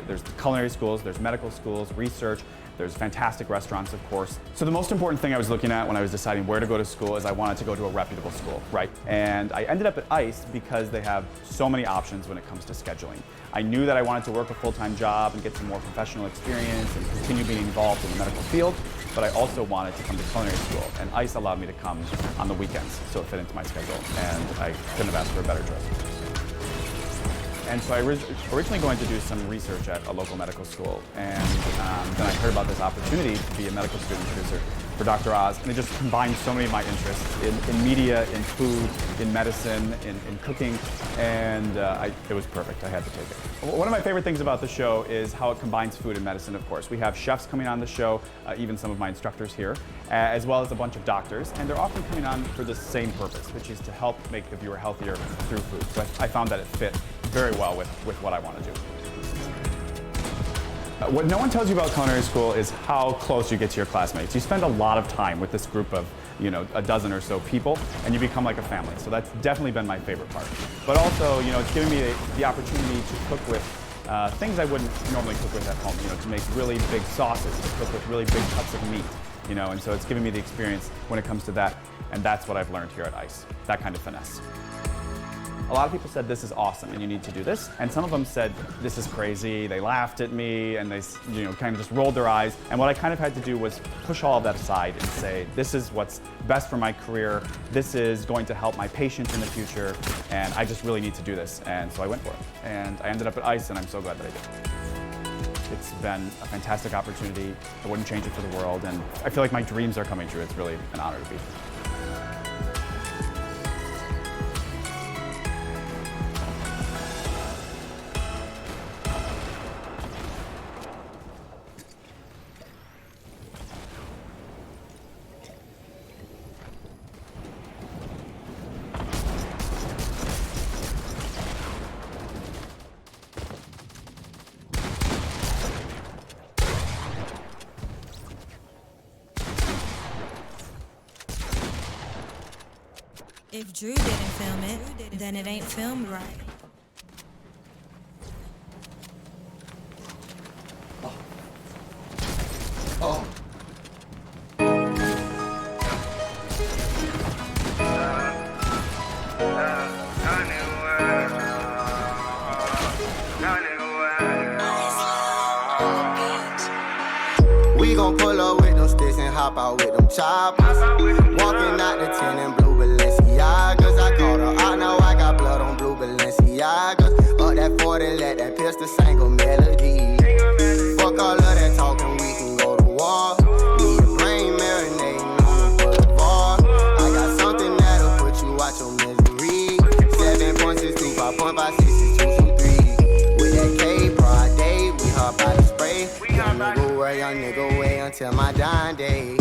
There's culinary schools, there's medical schools, research, there's fantastic restaurants, of course. So the most important thing I was looking at when I was deciding where to go to school is I wanted to go to a reputable school, right? And I ended up at ICE because they have so many options when it comes to scheduling. I knew that I wanted to work a full-time job and get some more professional experience and continue being involved in the medical field, but I also wanted to come to culinary school, and ICE allowed me to come on the weekends, so it fit into my schedule, and I couldn't have asked for a better choice. And so I was originally going to do some research at a local medical school, and then I heard about this opportunity to be a medical student producer for Dr. Oz, and it just combined so many of my interests in media, in food, in medicine, in cooking, and it was perfect. I had to take it. One of my favorite things about the show is how it combines food and medicine, of course. We have chefs coming on the show, even some of my instructors here, as well as a bunch of doctors, and they're often coming on for the same purpose, which is to help make the viewer healthier through food. So I found that it fit very well with what I want to do. What no one tells you about culinary school is how close you get to your classmates. You spend a lot of time with this group of, a dozen or so people, and you become like a family. So that's definitely been my favorite part. But also, it's giving me the opportunity to cook with things I wouldn't normally cook with at home. To make really big sauces, to cook with really big cuts of meat. And so it's giving me the experience when it comes to that, and that's what I've learned here at ICE. That kind of finesse. A lot of people said, this is awesome and you need to do this. And some of them said, this is crazy. They laughed at me and they kind of just rolled their eyes. And what I kind of had to do was push all of that aside and say, this is what's best for my career. This is going to help my patients in the future. And I just really need to do this. And so I went for it. And I ended up at ICE, and I'm so glad that I did. It's been a fantastic opportunity. I wouldn't change it for the world. And I feel like my dreams are coming true. It's really an honor to be here. If Drew didn't film it, then it ain't filmed right. Oh. We gon' pull up with them sticks and hop out with them choppers. Walking out the 10 in blue Balenciagas. I caught her out, now I got blood on blue Balenciagas. Up that 40, let that pistol sing a melody. Fuck all of that talking, we can go to war. Need a brain marinating on the boulevard. I got something that'll put you out your misery. 7.62, 5.56, 223. With that K, broad day, we hop out of spray. Young nigga way until my dying day.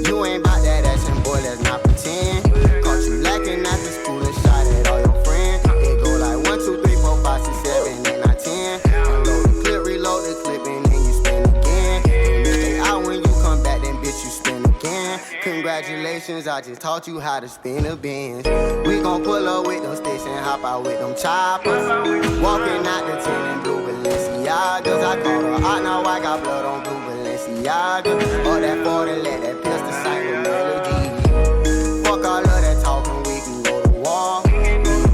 You ain't bout that action, boy, let's not pretend. Caught you lacking after school and shot at all your friends. It go like 1, 2, 3, 4, 5, 6, 7, 8, 9, 10. Unload the clip, reload the clip, and then you spin again. And if they out when you come back, then bitch, you spin again. Congratulations, I just taught you how to spin a Benz. We gon' pull up with them sticks and hop out with them choppers. Walking out the 10 in blue Balenciagas. I caught her out, now I got blood on blue Balenciagas. All that 40, let that pistol sing a melody. Fuck all of that talking, we can go to war.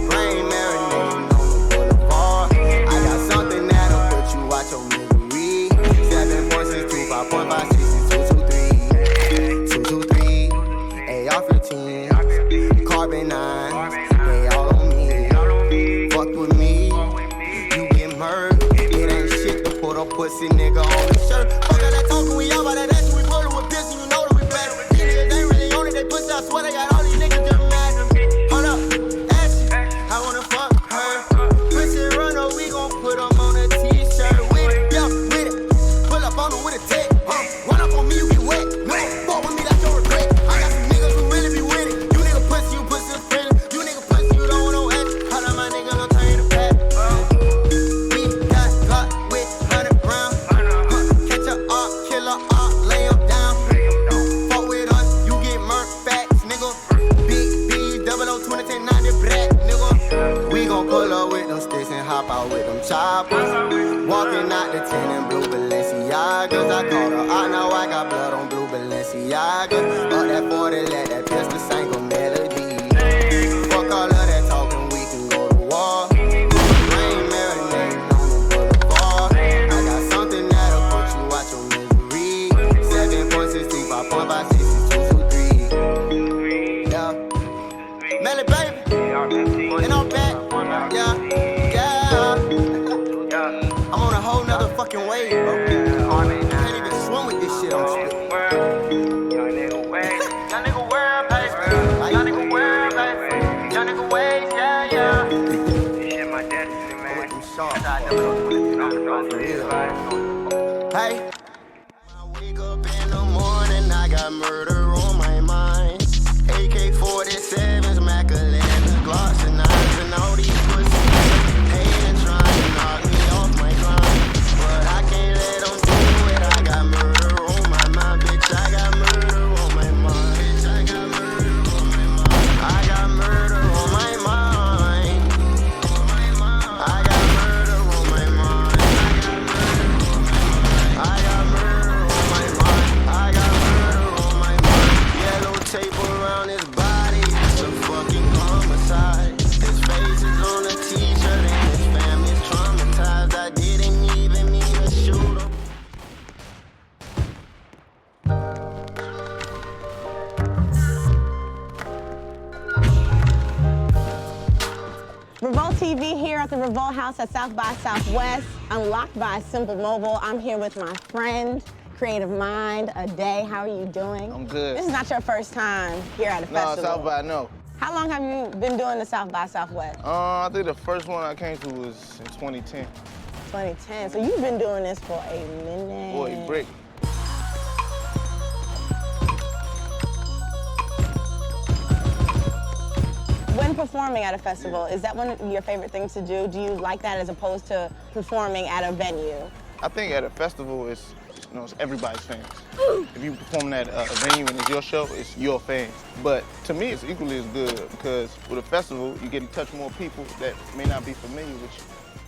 Brain marinating on the boulevard. I got something that'll put you out your misery. 7.62, 5.56, 223, 223, AR-15, carbon 9, they all on me. Fuck with me, you get murdered. It ain't shit to put a pussy nigga on the shirt. Fuck all that talking, we all about that action, we rollin' with this, and you know that we better. Niggas ain't really on it, they pussy, I swear they got all these niggas just mad at me. Hold up, action, I wanna fuck her. Pussy runner, we gon' put them on a t-shirt with it, yeah, with it. Pull up on them with a tech, run up on me, you get wet. No, fuck with me, that's your regret. I got some niggas who really be with it. You nigga pussy, you pussy friendly. You nigga pussy, you don't want no action. Hold up, my nigga, don't turn the back. We got Glock with 100 rounds. Catch up hop out with them choppers. Walking out the 10 in blue Balenciagas. I caught her out, now I got blood on blue Balenciagas. Up that 40, let that pistol sing a melody. Fuck all of that talking, we can go to war. I ain't marinating on the boulevard. I got something that'll put you out your misery. 7.60, 5.5, 6223. Yeah. Melly baby. And I'm back. Yeah. I'm on a whole nother fucking wave, bro. Can't even swim with this shit on shit. Young nigga wear, baby. Young nigga wear, baby. Young nigga wave, yeah. This shit my destiny, man. Hey. I wake up in the morning, I got murder on my mind. AK-47s, Mac 11s, Glocks and 9s, and all these pussies hating, trying to knock me off my grind. But I can't let them do it. I got murder on my mind, bitch. I got murder on my mind. Bitch, I got murder on my mind. I got murder on my mind. I got murder on my mind. I got murder on my mind. I got murder on my mind. Yellow tape around his body, it's a fucking homicide. His face is on a t-shirt and his family's traumatized. I didn't even mean to shoot him. Revolt TV here at the Revolt House at South by Southwest. I'm locked by Simple Mobile. I'm here with my friend, Creative Mind, Ade. How are you doing? I'm good. This is not your first time here at a festival. No, South by, no. How long have you been doing the South by Southwest? I think the first one I came to was in 2010. 2010. So you've been doing this for a minute. Boy, brick. When performing at a festival, is that one of your favorite things to do? Do you like that as opposed to performing at a venue? I think at a festival, it's everybody's fans. If you perform at a venue and it's your show, it's your fans. But to me, it's equally as good because with a festival, you get to touch more people that may not be familiar with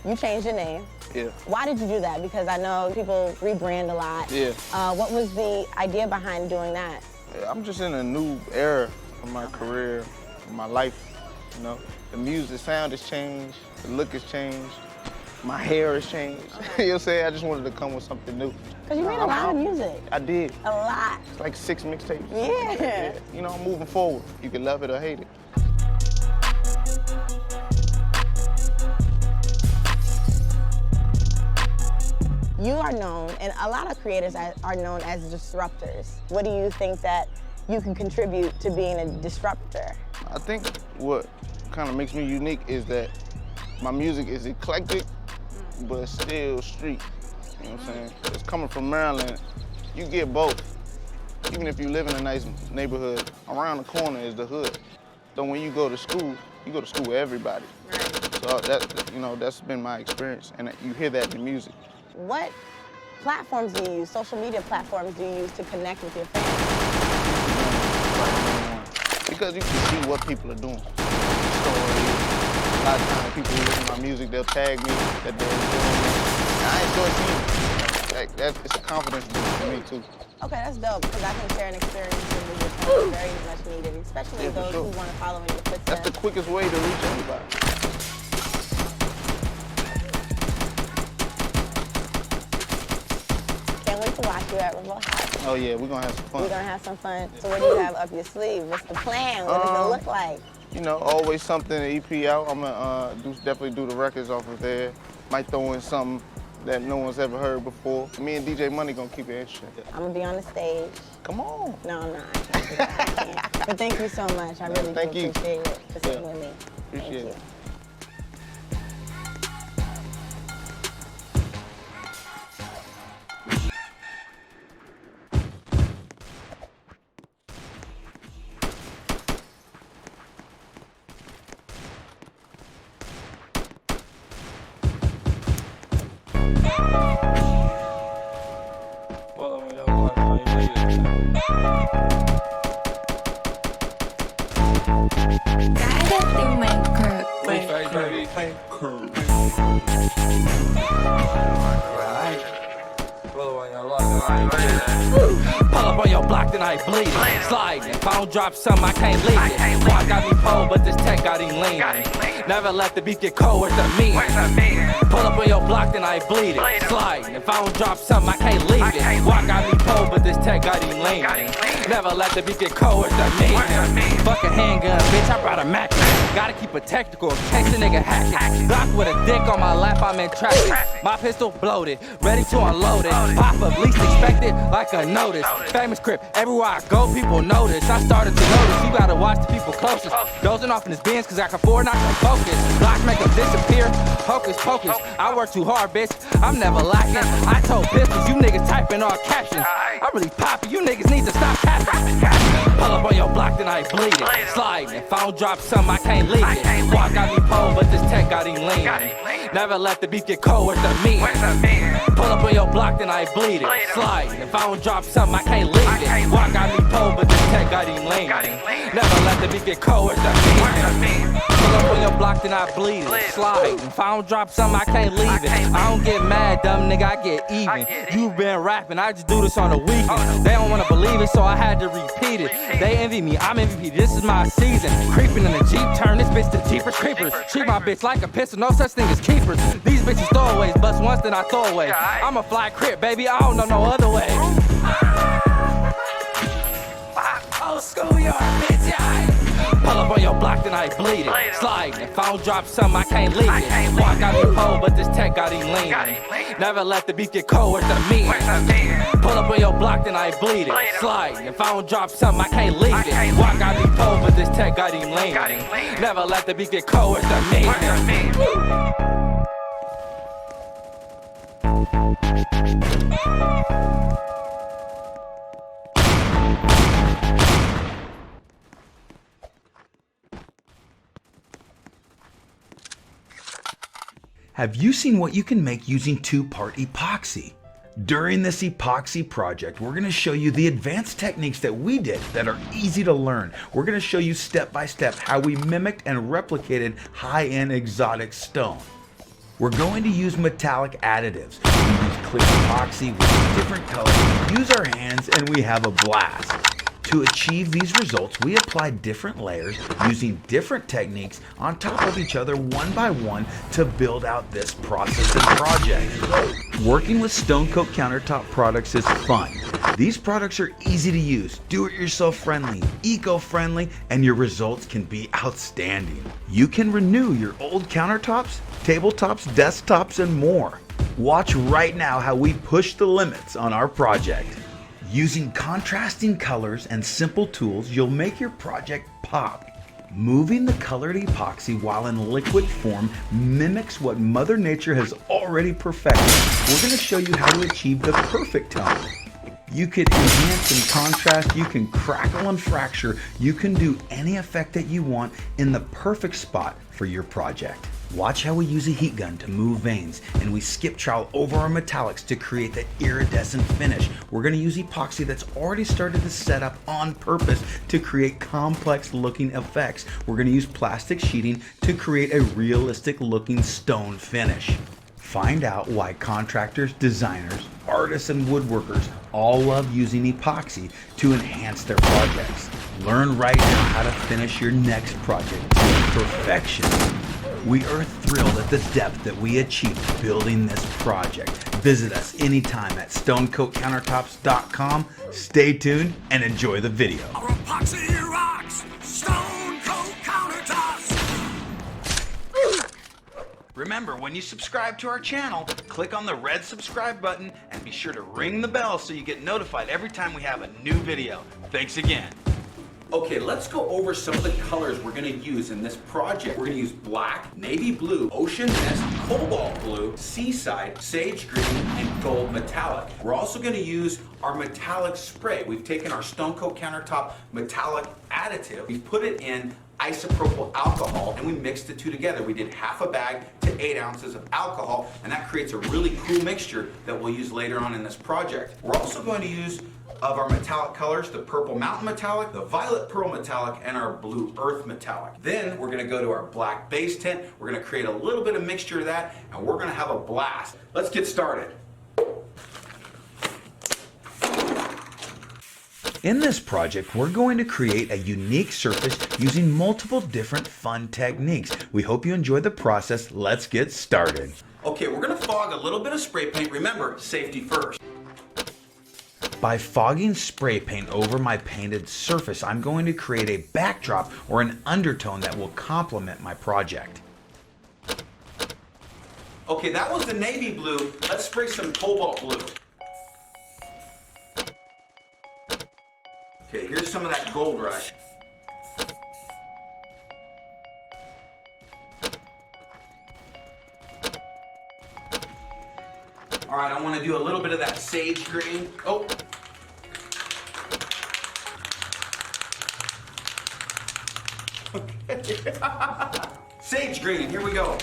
you. You changed your name. Yeah. Why did you do that? Because I know people rebrand a lot. Yeah. What was the idea behind doing that? I'm just in a new era of my career, of my life. You know, the music, sound has changed, the look has changed, my hair has changed. You know what I'm saying? I just wanted to come with something new. Because you made a lot of music. I did. A lot. It's like 6 mixtapes. Yeah. You know, I'm moving forward. You can love it or hate it. You are known, and a lot of creators are known as disruptors. What do you think that you can contribute to being a disruptor? I think what kind of makes me unique is that my music is eclectic, but still street. You know what I'm saying? It's coming from Maryland. You get both. Even if you live in a nice neighborhood, around the corner is the hood. So when you go to school with everybody. Right. So that's been my experience, and you hear that in music. What platforms do you use, social media platforms do you use to connect with your fans? Because you can see what people are doing. Stories. A lot of times people who listen to my music, they'll tag me that they're doing it. I enjoy seeing it. It's a confidence boost for me too. Okay, that's dope, because I think sharing experiences with your fans is very much needed, especially those who want to follow in your footsteps. That's the quickest way to reach everybody. Can't wait to watch you at Revolt House. Oh yeah, we're gonna have some fun. We're gonna have some fun. So what do you have up your sleeve? What's the plan? What does it look like? You know, always something to EP out. I'm gonna definitely do the records off of there. Might throw in something that no one's ever heard before. Me and DJ Money gonna keep it interesting. I'm gonna be on the stage. Come on. No, I'm not. I can't. But thank you so much. I really do appreciate it for sitting with me. Appreciate it. Hey, cool. Pull up on your block, then I bleed it. Slide, if I don't drop something, I can't leave it. Walk got me pole, but this tech got him leaning. Never let the beat get cold, where's the mean? Pull up on your block, then I bleed it. Slide, if I don't drop something, I can't leave it. Walk got me pole, but this tech got him leaning. Never let the beat get cold, where's the mean? Fuck a handgun, bitch, I brought a mattress. Gotta keep it technical, in case a nigga hacking. Glock with a dick on my lap, I'm in traffic. My pistol bloated, ready to unload it. Pop up, least expected, like a notice. Famous crib, everywhere I go, people notice. I started to notice, you gotta watch the people closest. Dozing off in his bins, cause I can afford not to focus. Blocks make them disappear, hocus pocus. I work too hard, bitch, I'm never lacking. I told pistols, you niggas typing all captions. I'm really popping, you niggas need to stop capping. Pull up on your block, then I bleed it. Slide, if I don't drop something, I can't leave it. Walk got me pole, but this tech got him leaning. Never let the beat get cold, where's the mean? Pull up on your block, then I bleed it. Slide, if I don't drop something, I can't leave it. Walk got me pole, but this tech got him leaning. Never let the beat get cold, where's the mean? Pull up on your block, then I bleed it. Slide, if I don't drop something, I can't leave it. I don't get mad, dumb nigga, I get even. You been rapping, I just do this on the weekend. They don't wanna believe it, so I had to repeat it. They envy me, I'm MVP, this is my season. Creeping in the Jeep, turn this bitch to Jeepers Creepers. Treat my bitch like a pistol, no such thing as keepers. These bitches throwaways, bust once then I throw away. I'm a fly crip, baby, I don't know no other way. Old schoolyard, bitch, yeah. Pull up on your block, then I bleed it. Slide, if I don't drop something, I can't leave it. Walk got me pole, but this tech got him leaning. Never let the beat get cold, where's the mean? Pull up on your block, then I bleed it. Slide, if I don't drop something, I can't leave it. Walk got me pole, but this tech got him leaning. Never let the beat get cold, where's the mean? Have you seen what you can make using two-part epoxy? During this epoxy project, we're going to show you the advanced techniques that we did that are easy to learn. We're going to show you step by step how we mimicked and replicated high-end exotic stone. We're going to use metallic additives. We use clear epoxy with different colors, we use our hands, and we have a blast. To achieve these results, we applied different layers using different techniques on top of each other one by one to build out this process and project. Working with Stone Coat countertop products is fun. These products are easy to use, do-it-yourself friendly, eco-friendly, and your results can be outstanding. You can renew your old countertops, tabletops, desktops, and more. Watch right now how we push the limits on our project. Using contrasting colors and simple tools, you'll make your project pop. Moving the colored epoxy while in liquid form mimics what Mother Nature has already perfected. We're going to show you how to achieve the perfect tone. You can enhance and contrast, you can crackle and fracture, you can do any effect that you want in the perfect spot for your project. Watch how we use a heat gun to move veins, and we skip trowel over our metallics to create that iridescent finish. We're going to use epoxy that's already started to set up on purpose to create complex looking effects. We're going to use plastic sheeting to create a realistic looking stone finish. Find out why contractors, designers, artists, and woodworkers all love using epoxy to enhance their projects. Learn right now how to finish your next project to perfection. We are thrilled at the depth that we achieved building this project. Visit us anytime at stonecoatcountertops.com. Stay tuned and enjoy the video. Our epoxy rocks! Stone Coat Countertops! Remember, when you subscribe to our channel, click on the red subscribe button and be sure to ring the bell so you get notified every time we have a new video. Thanks again. Okay, let's go over some of the colors we're going to use in this project. We're going to use black, navy blue, ocean mist, cobalt blue, seaside, sage green, and gold metallic. We're also going to use our metallic spray. We've taken our Stone Coat countertop metallic additive, we've put it in isopropyl alcohol, and we mixed the two together. We did half a bag to 8 ounces of alcohol, and that creates a really cool mixture that we'll use later on in this project. We're also going to use of our metallic colors, the purple mountain metallic, the violet pearl metallic, and our blue earth metallic. Then we're gonna go to our black base tint. We're gonna create a little bit of mixture of that, and we're gonna have a blast. Let's get started. In this project, we're going to create a unique surface using multiple different fun techniques. We hope you enjoy the process. Let's get started. Okay, we're gonna fog a little bit of spray paint. Remember, safety first. By fogging spray paint over my painted surface, I'm going to create a backdrop or an undertone that will complement my project. Okay, that was the navy blue. Let's spray some cobalt blue. Okay, here's some of that gold rush. All right, I want to do a little bit of that sage green. Oh. Okay. Sage green, here we go.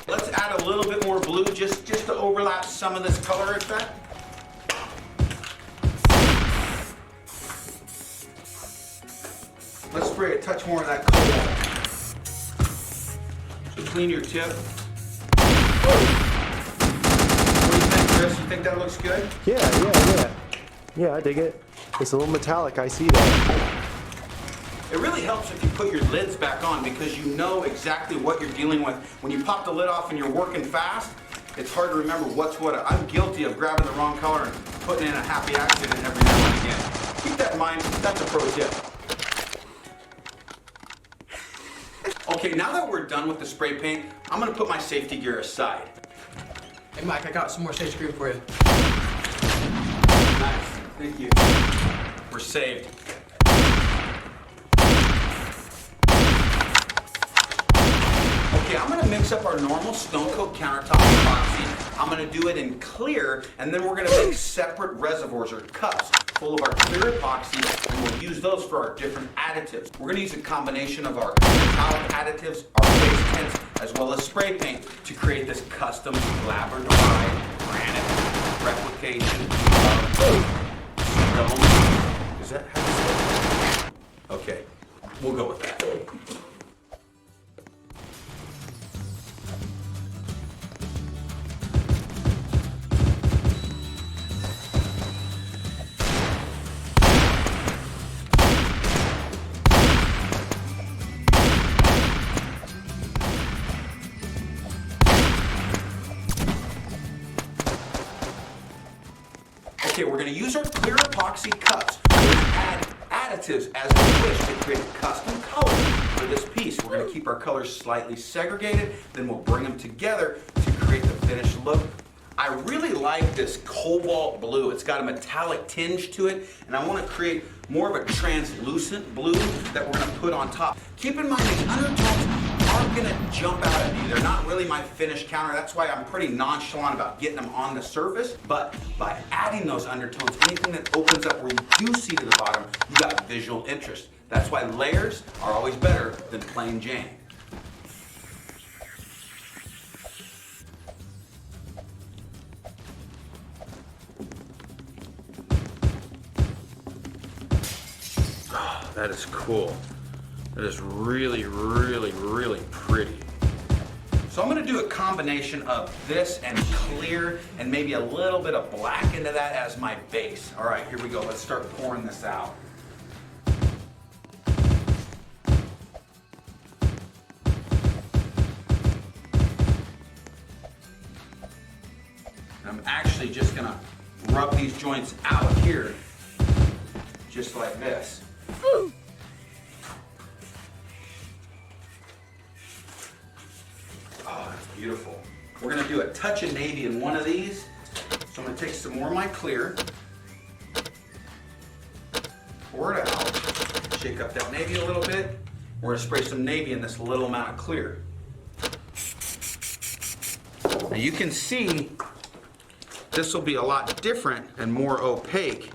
Let's add a little bit more blue just to overlap some of this color effect. Let's spray a touch more of that cobalt. So clean your tip. What do you think, Chris? You think that looks good? Yeah. Yeah, I dig it. It's a little metallic, I see that. It really helps if you put your lids back on because you know exactly what you're dealing with. When you pop the lid off and you're working fast, it's hard to remember what's what. I'm guilty of grabbing the wrong color and putting in a happy accident every now and again. Keep that in mind, that's a pro tip. Okay, now that we're done with the spray paint, I'm gonna put my safety gear aside. Hey Mike, I got some more sage green for you. Nice, thank you. We're saved. Okay, I'm gonna mix up our normal Stone Coat countertop epoxy. I'm gonna do it in clear, and then we're gonna make separate reservoirs or cups full of our clear epoxy, and we'll use those for our different additives. We're gonna use a combination of our metallic additives, our base tints, as well as spray paint to create this custom labradorite granite replication of stone. Is that how you say it? Okay, we'll go with that. Okay, we're going to use our clear epoxy cups. We're going to add additives as we wish to create custom colors for this piece. We're going to keep our colors slightly segregated, then we'll bring them together to create the finished look. I really like this cobalt blue. It's got a metallic tinge to it, and I want to create more of a translucent blue that we're going to put on top. Keep in mind these undertones aren't going to jump out at me. They're not really my finish counter. That's why I'm pretty nonchalant about getting them on the surface. But by adding those undertones, anything that opens up where you do see to the bottom, you got visual interest. That's why layers are always better than plain Jane. Oh, that is cool. That is really, really, really pretty. So I'm gonna do a combination of this and clear and maybe a little bit of black into that as my base. All right, here we go. Let's start pouring this out. And I'm actually just gonna rub these joints out here, just like this. Ooh. Oh, that's beautiful. We're gonna do a touch of navy in one of these. So I'm gonna take some more of my clear, pour it out, shake up that navy a little bit. We're gonna spray some navy in this little amount of clear. Now you can see this will be a lot different and more opaque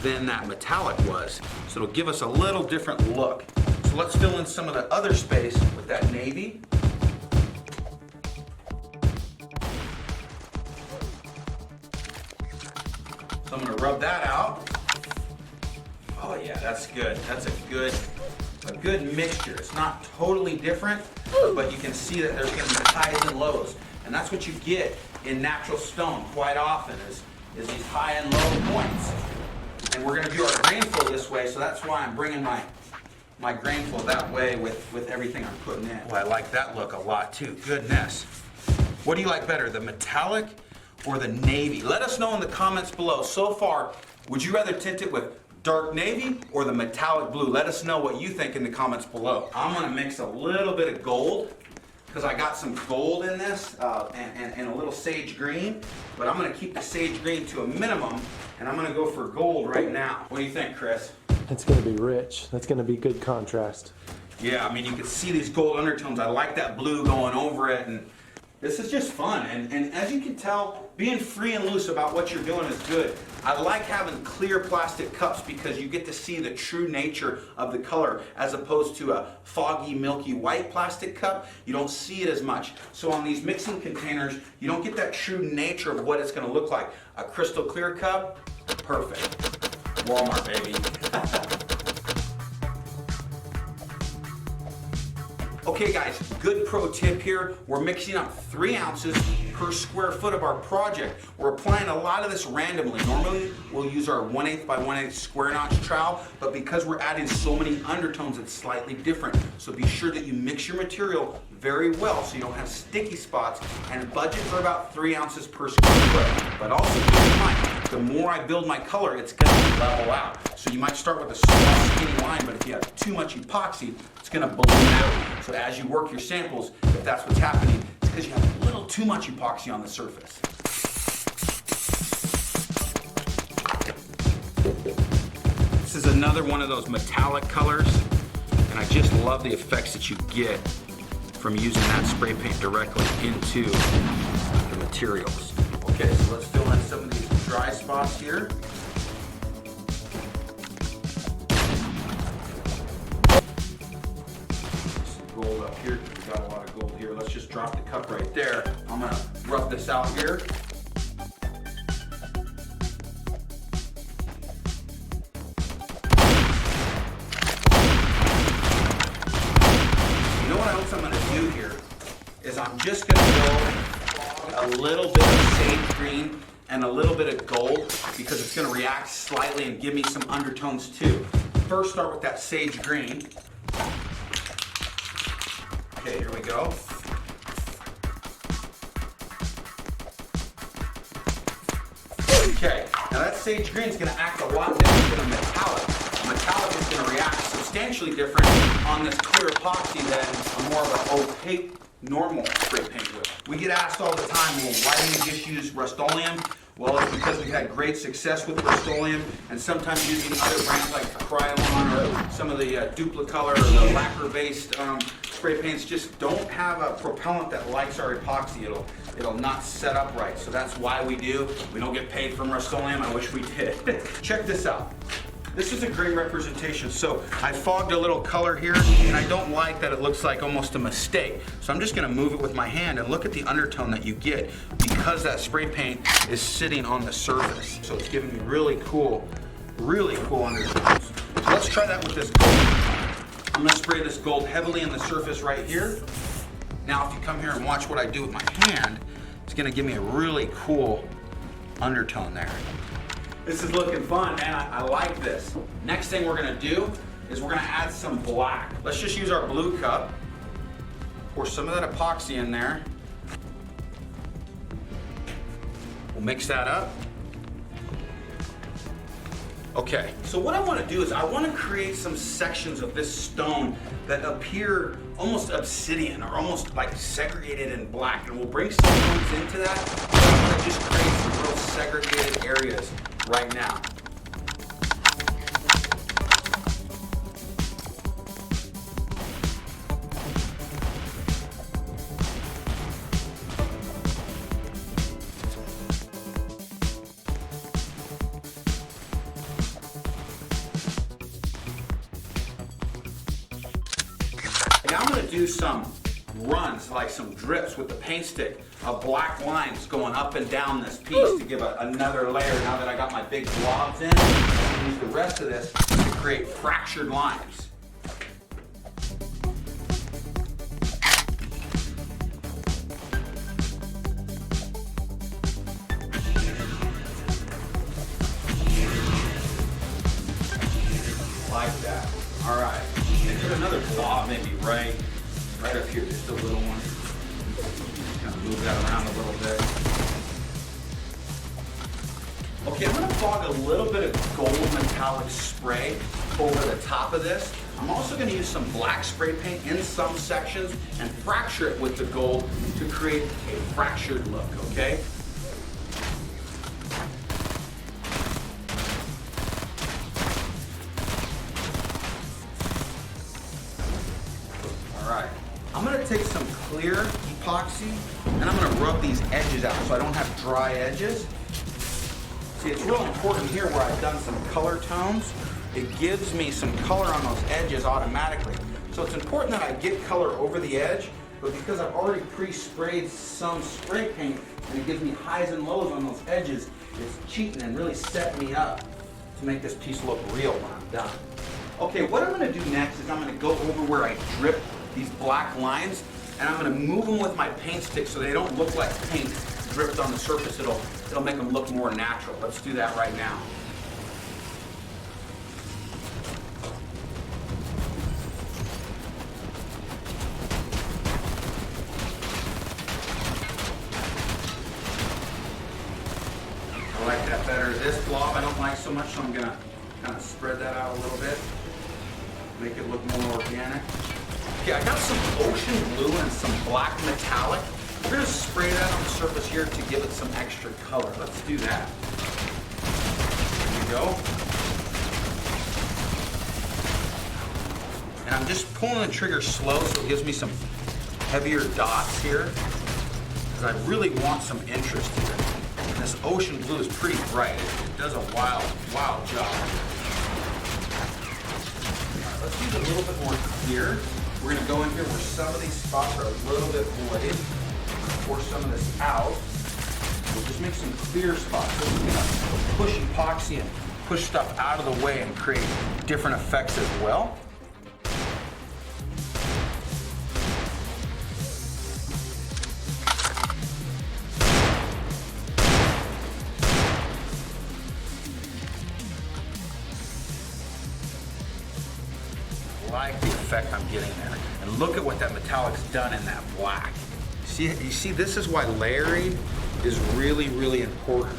than that metallic was. So it'll give us a little different look. So let's fill in some of the other space with that navy. rub that out. Oh yeah, that's good. That's a good mixture. It's not totally different, but you can see that there's gonna be highs and lows. And that's what you get in natural stone quite often is these high and low points. And we're gonna do our grain flow this way, so that's why I'm bringing my grain flow that way with everything I'm putting in. Well, I like that look a lot too, goodness. What do you like better, the metallic or the navy? Let us know in the comments below. So far, would you rather tint it with dark navy or the metallic blue? Let us know what you think in the comments below. I'm gonna mix a little bit of gold because I got some gold in this and a little sage green, but I'm gonna keep the sage green to a minimum and I'm gonna go for gold right now. What do you think, Chris? It's gonna be rich. That's gonna be good contrast. Yeah, I mean, you can see these gold undertones. I like that blue going over it, and this is just fun. And as you can tell, being free and loose about what you're doing is good. I like having clear plastic cups because you get to see the true nature of the color as opposed to a foggy, milky white plastic cup. You don't see it as much. So on these mixing containers, you don't get that true nature of what it's gonna look like. A crystal clear cup, perfect. Walmart, baby. Okay guys, good pro tip here. We're mixing up 3 ounces per square foot of our project. We're applying a lot of this randomly. Normally, we'll use our 1/8 by 1/8 square notch trowel, but because we're adding so many undertones, it's slightly different. So be sure that you mix your material very well so you don't have sticky spots, and budget for about 3 ounces per square foot. But also keep in mind, the more I build my color, it's gonna level out. So you might start with a small skinny line, but if you have too much epoxy, it's gonna balloon out. So as you work your samples, if that's what's happening, it's because you have a little too much epoxy on the surface. This is another one of those metallic colors, and I just love the effects that you get from using that spray paint directly into the materials. Okay, so let's fill in some of these dry spots here. Gold up here, we got a lot of gold here. Let's just drop the cup right there. I'm gonna rub this out here. You know what else I'm gonna do here is I'm just gonna go a little bit of sage green and a little bit of gold because it's gonna react slightly and give me some undertones too. First start with that sage green. Okay, here we go. Okay, now that sage green is going to act a lot different than a metallic. A metallic is going to react substantially different on this clear epoxy than a more of an opaque normal spray paint would. We get asked all the time, well, why do you just use Rust-Oleum? Well, it's because we've had great success with Rust-Oleum and sometimes using other brands like Krylon or some of the Duplicolor or the lacquer-based spray paints just don't have a propellant that likes our epoxy. It'll not set up right. So that's why we do. We don't get paid from Rust-Oleum. I wish we did. Check this out. This is a great representation. So I fogged a little color here, and I don't like that it looks like almost a mistake. So I'm just gonna move it with my hand and look at the undertone that you get because that spray paint is sitting on the surface. So it's giving me really cool undertones. So let's try that with this gold. I'm gonna spray this gold heavily in the surface right here. Now if you come here and watch what I do with my hand, it's gonna give me a really cool undertone there. This is looking fun, man. I like this. Next thing we're gonna do is we're gonna add some black. Let's just use our blue cup, pour some of that epoxy in there. We'll mix that up. Okay, so what I wanna do is I wanna create some sections of this stone that appear almost obsidian or almost like segregated in black. And we'll bring some tones into that. But I wanna just create some real segregated areas right now. Now I'm going to do some runs, like some drips with the paint stick of black lines going up and down this piece to give another layer. Now that I got my big blobs in, I can use the rest of this to create fractured lines. Like that. All right. And put another blob maybe right up here, just a little one. Kind of move that around a little bit. Okay, I'm gonna fog a little bit of gold metallic spray over the top of this. I'm also gonna use some black spray paint in some sections and fracture it with the gold to create a fractured look, okay? All right. I'm gonna take some clear epoxy and I'm gonna rub these edges out so I don't have dry edges. See, it's real important here where I've done some color tones. It gives me some color on those edges automatically. So it's important that I get color over the edge, but because I've already pre-sprayed some spray paint and it gives me highs and lows on those edges, it's cheating and really setting me up to make this piece look real when I'm done. Okay, what I'm gonna do next is I'm gonna go over where I drip these black lines, and I'm gonna move them with my paint stick so they don't look like paint dripped on the surface. It'll make them look more natural. Let's do that right now. I like that better. This blob I don't like so much, so I'm gonna kind of spread that out a little bit, make it look more organic. Okay, I got some ocean blue and some black metallic. We're gonna spray that on the surface here to give it some extra color. Let's do that. There we go. And I'm just pulling the trigger slow so it gives me some heavier dots here, because I really want some interest here. And this ocean blue is pretty bright. It does a wild job. All right, let's use a little bit more clear. We're gonna go in here where some of these spots are a little bit void. Pour some of this out. We'll just make some clear spots. So we're gonna push epoxy and push stuff out of the way and create different effects as well. I like the effect I'm getting there. And look at what that metallic's done in that black. You see, this is why layering is really, really important.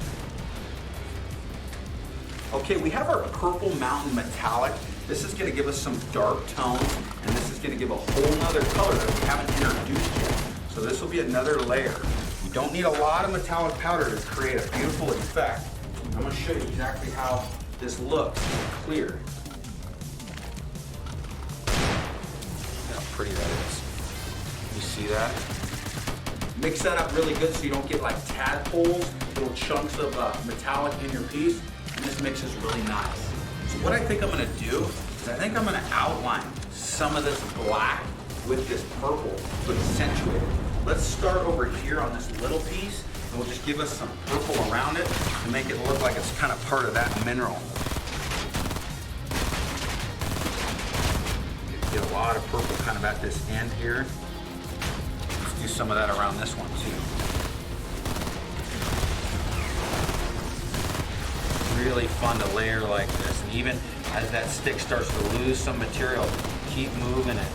Okay, we have our purple mountain metallic. This is gonna give us some dark tones, and this is gonna give a whole nother color that we haven't introduced yet. So this will be another layer. You don't need a lot of metallic powder to create a beautiful effect. I'm gonna show you exactly how this looks clear. Look how pretty that is. You see that? Mix that up really good so you don't get like tadpoles, little chunks of metallic in your piece, and this mix is really nice. So what I think I'm gonna do is I think I'm gonna outline some of this black with this purple to accentuate it. Let's start over here on this little piece, and we'll just give us some purple around it to make it look like it's kind of part of that mineral. Get a lot of purple kind of at this end here. Do some of that around this one too. Really fun to layer like this, and even as that stick starts to lose some material, keep moving it.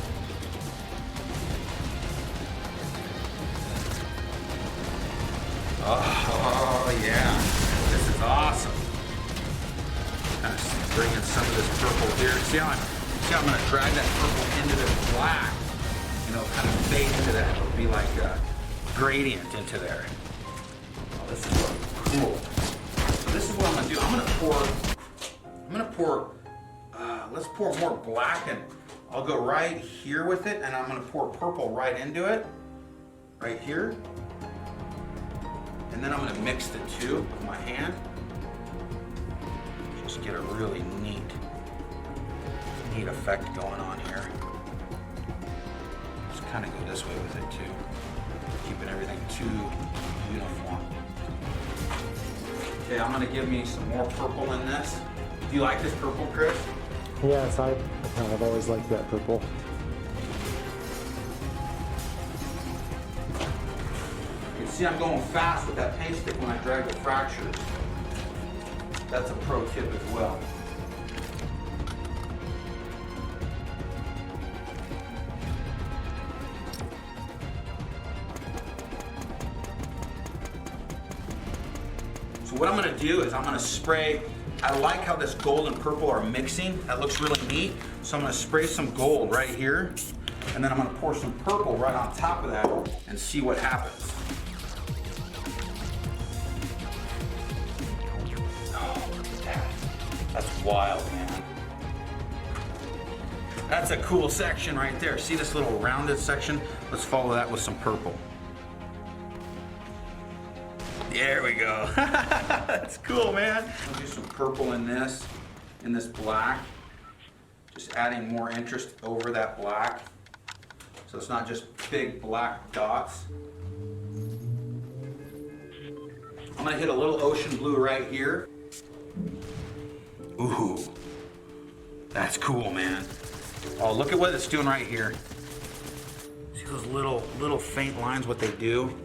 Oh yeah, this is awesome. Kind of bringing some of this purple here. See how I'm going to drag that purple into this black. You know, kind of fade into that. It'll be like a gradient into there. Oh, this is really cool. So this is what I'm gonna do. Let's pour more black, and I'll go right here with it, and I'm gonna pour purple right into it, right here. And then I'm gonna mix the two with my hand. Just get a really neat effect going on here. kind of go this way with it too, keeping everything too uniform. Okay, I'm gonna give me some more purple in this. Do you like this purple, Chris? Yes, I kind of always liked that purple. You can see I'm going fast with that paint stick when I drag the fractures. That's a pro tip as well. So what I'm gonna do is I'm gonna spray, I like how this gold and purple are mixing. That looks really neat. So I'm gonna spray some gold right here, and then I'm gonna pour some purple right on top of that and see what happens. Oh, look at that. That's wild, man. That's a cool section right there. See this little rounded section? Let's follow that with some purple. There we go. That's cool, man. I'll do some purple in this black. Just adding more interest over that black. So it's not just big black dots. I'm gonna hit a little ocean blue right here. Ooh, that's cool, man. Oh, look at what it's doing right here. See those little faint lines, what they do?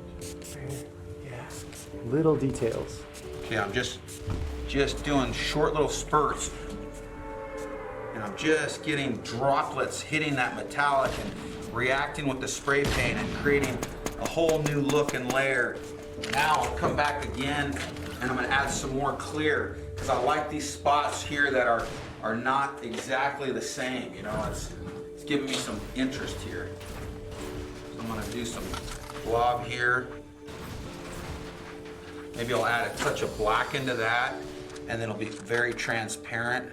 Little details. Okay, I'm just doing short little spurts. And I'm just getting droplets hitting that metallic and reacting with the spray paint and creating a whole new look and layer. Now I'll come back again and I'm gonna add some more clear because I like these spots here that are not exactly the same, you know, it's giving me some interest here. So I'm gonna do some blob here. Maybe I'll add a touch of black into that, and then it'll be very transparent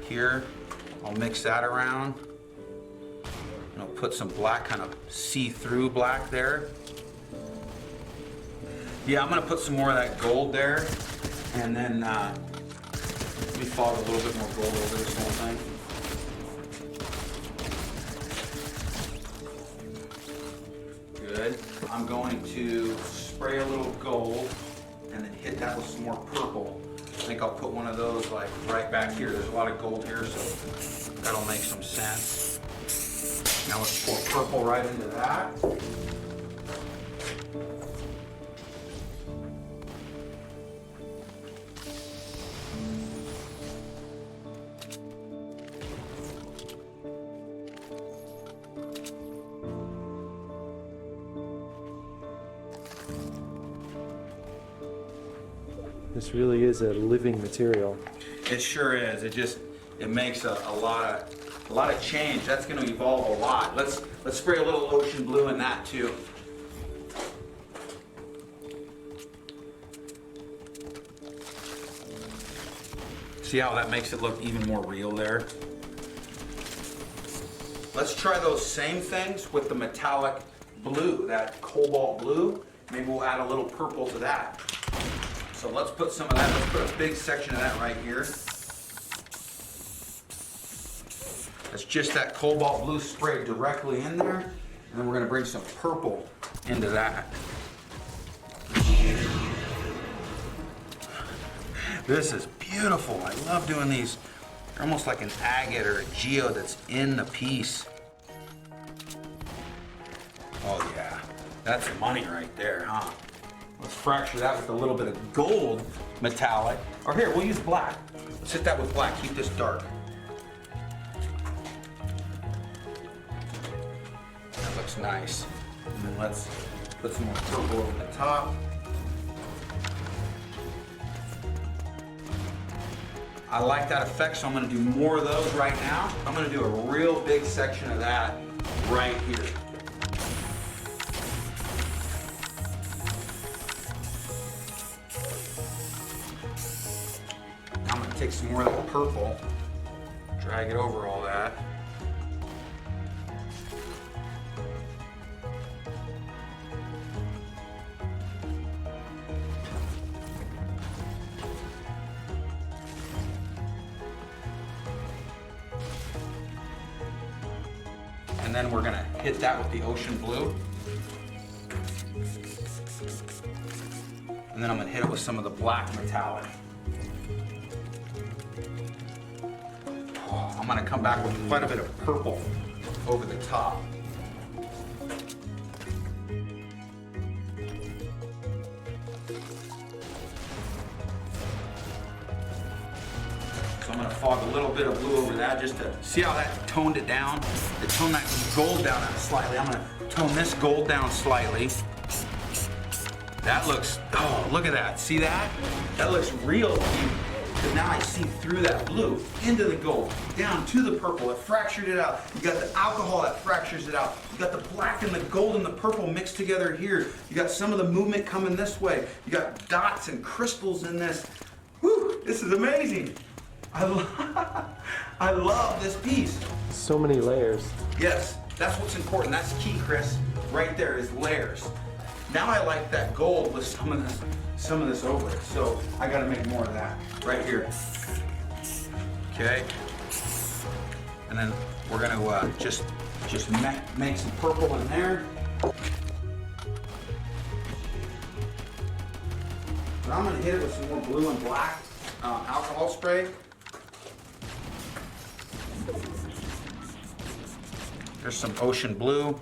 here. I'll mix that around. And I'll put some black, kind of see-through black there. Yeah, I'm gonna put some more of that gold there, and then let me fog a little bit more gold over this whole thing. Good. I'm going to spray a little gold and then hit that with some more purple. I think I'll put one of those like right back here. There's a lot of gold here, so that'll make some sense. Now let's pour purple right into that. This really is a living material. It sure is. It makes a lot of change. That's going to evolve a lot. Let's spray a little ocean blue in that too. See how that makes it look even more real there? Let's try those same things with the metallic blue, that cobalt blue. Maybe we'll add a little purple to that. So let's put some of that, let's put a big section of that right here. That's just that cobalt blue sprayed directly in there. And then we're gonna bring some purple into that. This is beautiful. I love doing these. They're almost like an agate or a geode that's in the piece. Oh yeah, that's money right there, huh? Let's fracture that with a little bit of gold metallic. Or here, we'll use black. Let's hit that with black, keep this dark. That looks nice. And then let's put some more purple over the top. I like that effect, so I'm gonna do more of those right now. I'm gonna do a real big section of that right here. I'm gonna take some more of that purple, drag it over all that. And then we're gonna hit that with the ocean blue. And then I'm gonna hit it with some of the black metallic. Oh, I'm gonna come back with quite a bit of purple over the top. So I'm gonna fog a little bit of blue over that just to see how that toned it down. It toned that gold down slightly. I'm gonna tone this gold down slightly. That looks, oh, look at that. See that? That looks real deep. Because now I see through that blue, into the gold, down to the purple. It fractured it out. You got the alcohol that fractures it out. You got the black and the gold and the purple mixed together here. You got some of the movement coming this way. You got dots and crystals in this. Whew, this is amazing. I love this piece. So many layers. Yes, that's what's important. That's key, Chris. Right there is layers. Now I like that gold with some of this over it. So I gotta make more of that right here. Okay. And then we're gonna just make some purple in there. And I'm gonna hit it with some more blue and black alcohol spray. Here's some ocean blue.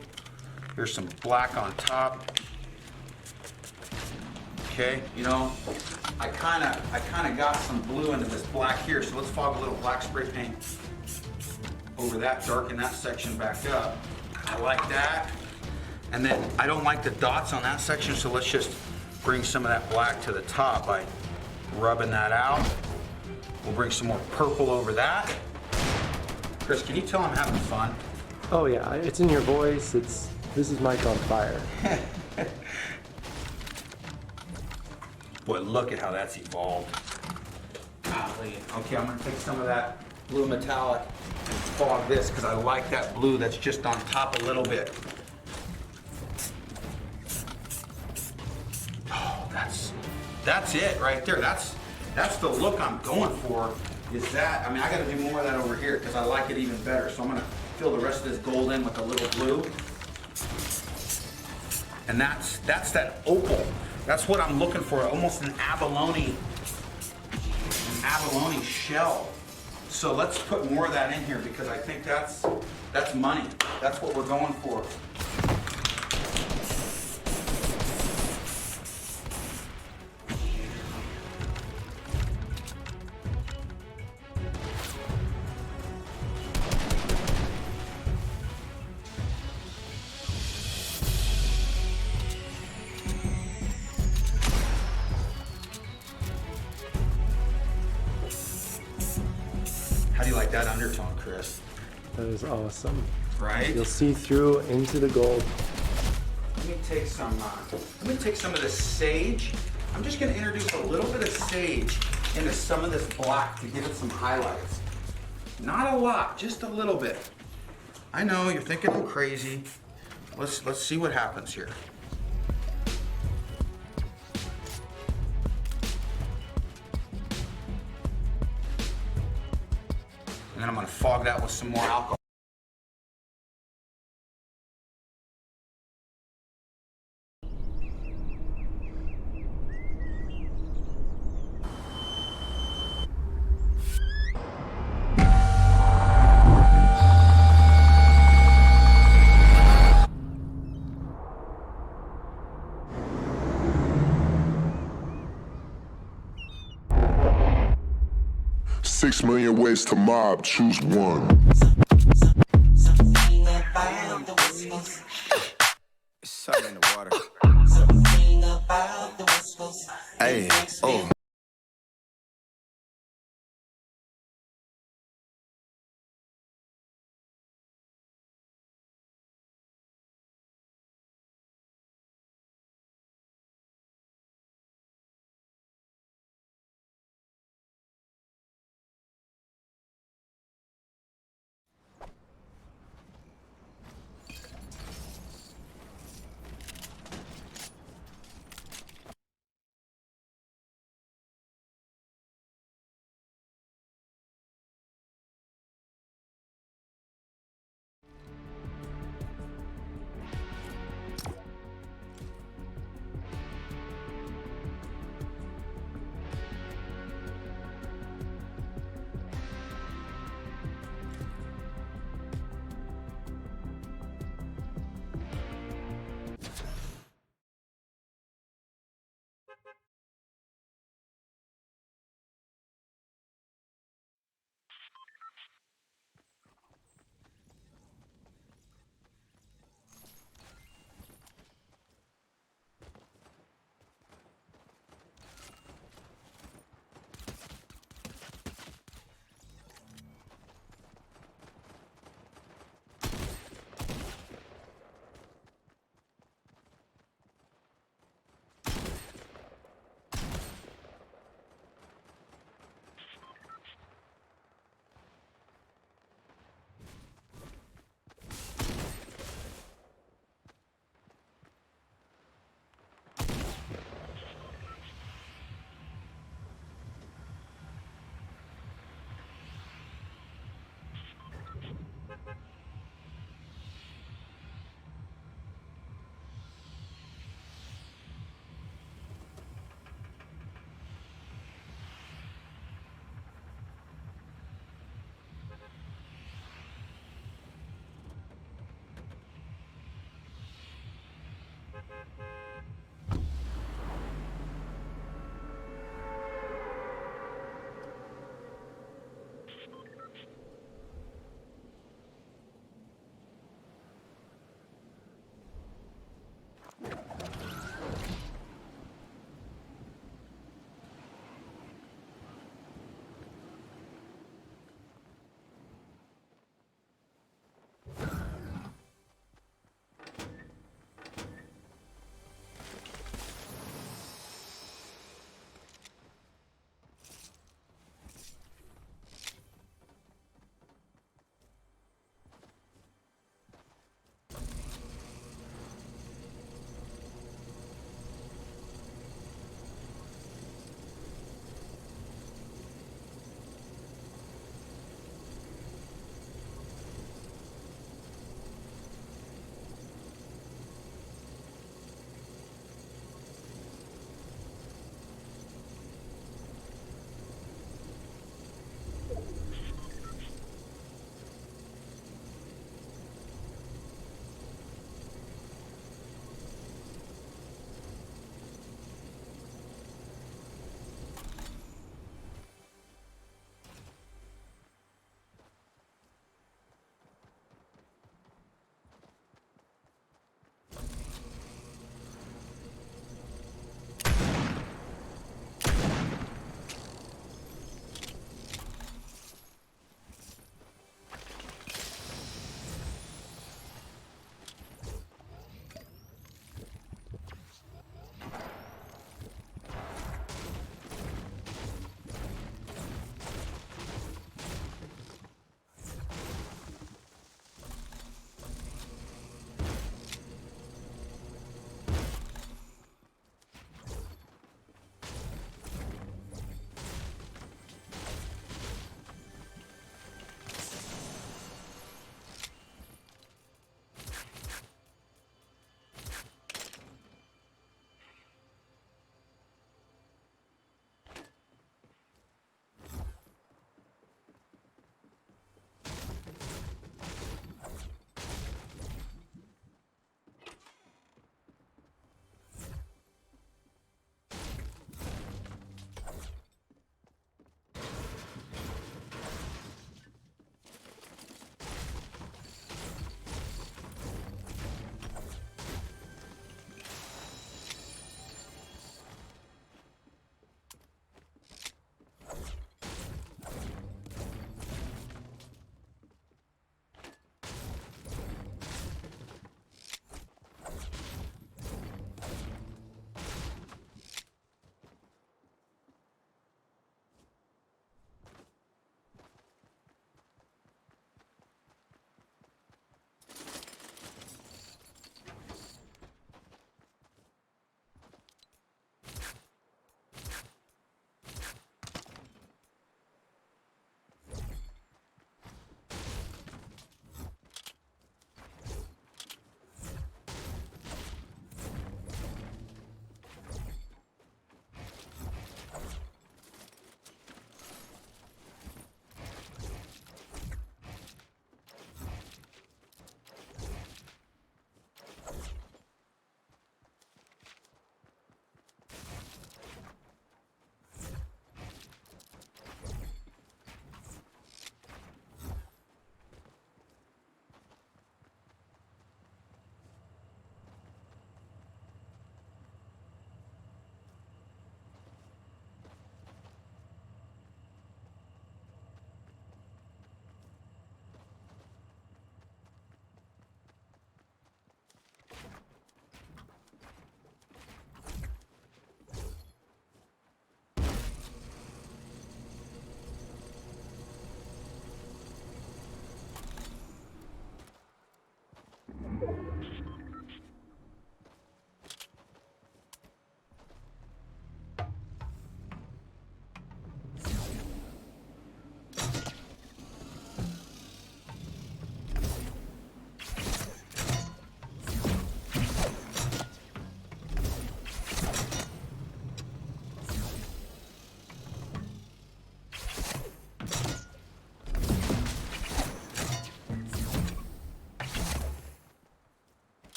Here's some black on top. Okay, you know, I kinda got some blue into this black here, so let's fog a little black spray paint over that, darken that section back up. I like that. And then I don't like the dots on that section, so let's just bring some of that black to the top by rubbing that out. We'll bring some more purple over that. Chris, can you tell I'm having fun? Oh yeah, it's in your voice. This is Mike on fire. Boy, look at how that's evolved. Golly. Okay, I'm gonna take some of that blue metallic and fog this because I like that blue that's just on top a little bit. Oh, that's it right there. That's the look I'm going for. Is that? I mean, I got to do more of that over here because I like it even better. So I'm gonna fill the rest of this gold in with a little blue. And that's that opal. That's what I'm looking for, almost an abalone shell. So let's put more of that in here because I think that's money. That's what we're going for. How do you like that undertone, Chris? That is awesome. Right? You'll see through into the gold. Let me take some of this sage. I'm just gonna introduce a little bit of sage into some of this black to give it some highlights. Not a lot, just a little bit. I know, you're thinking I'm crazy. Let's see what happens here. And then I'm gonna fog that with some more alcohol. $6 million ways to mob, choose one. It's something in the water. Hey, oh. Bye.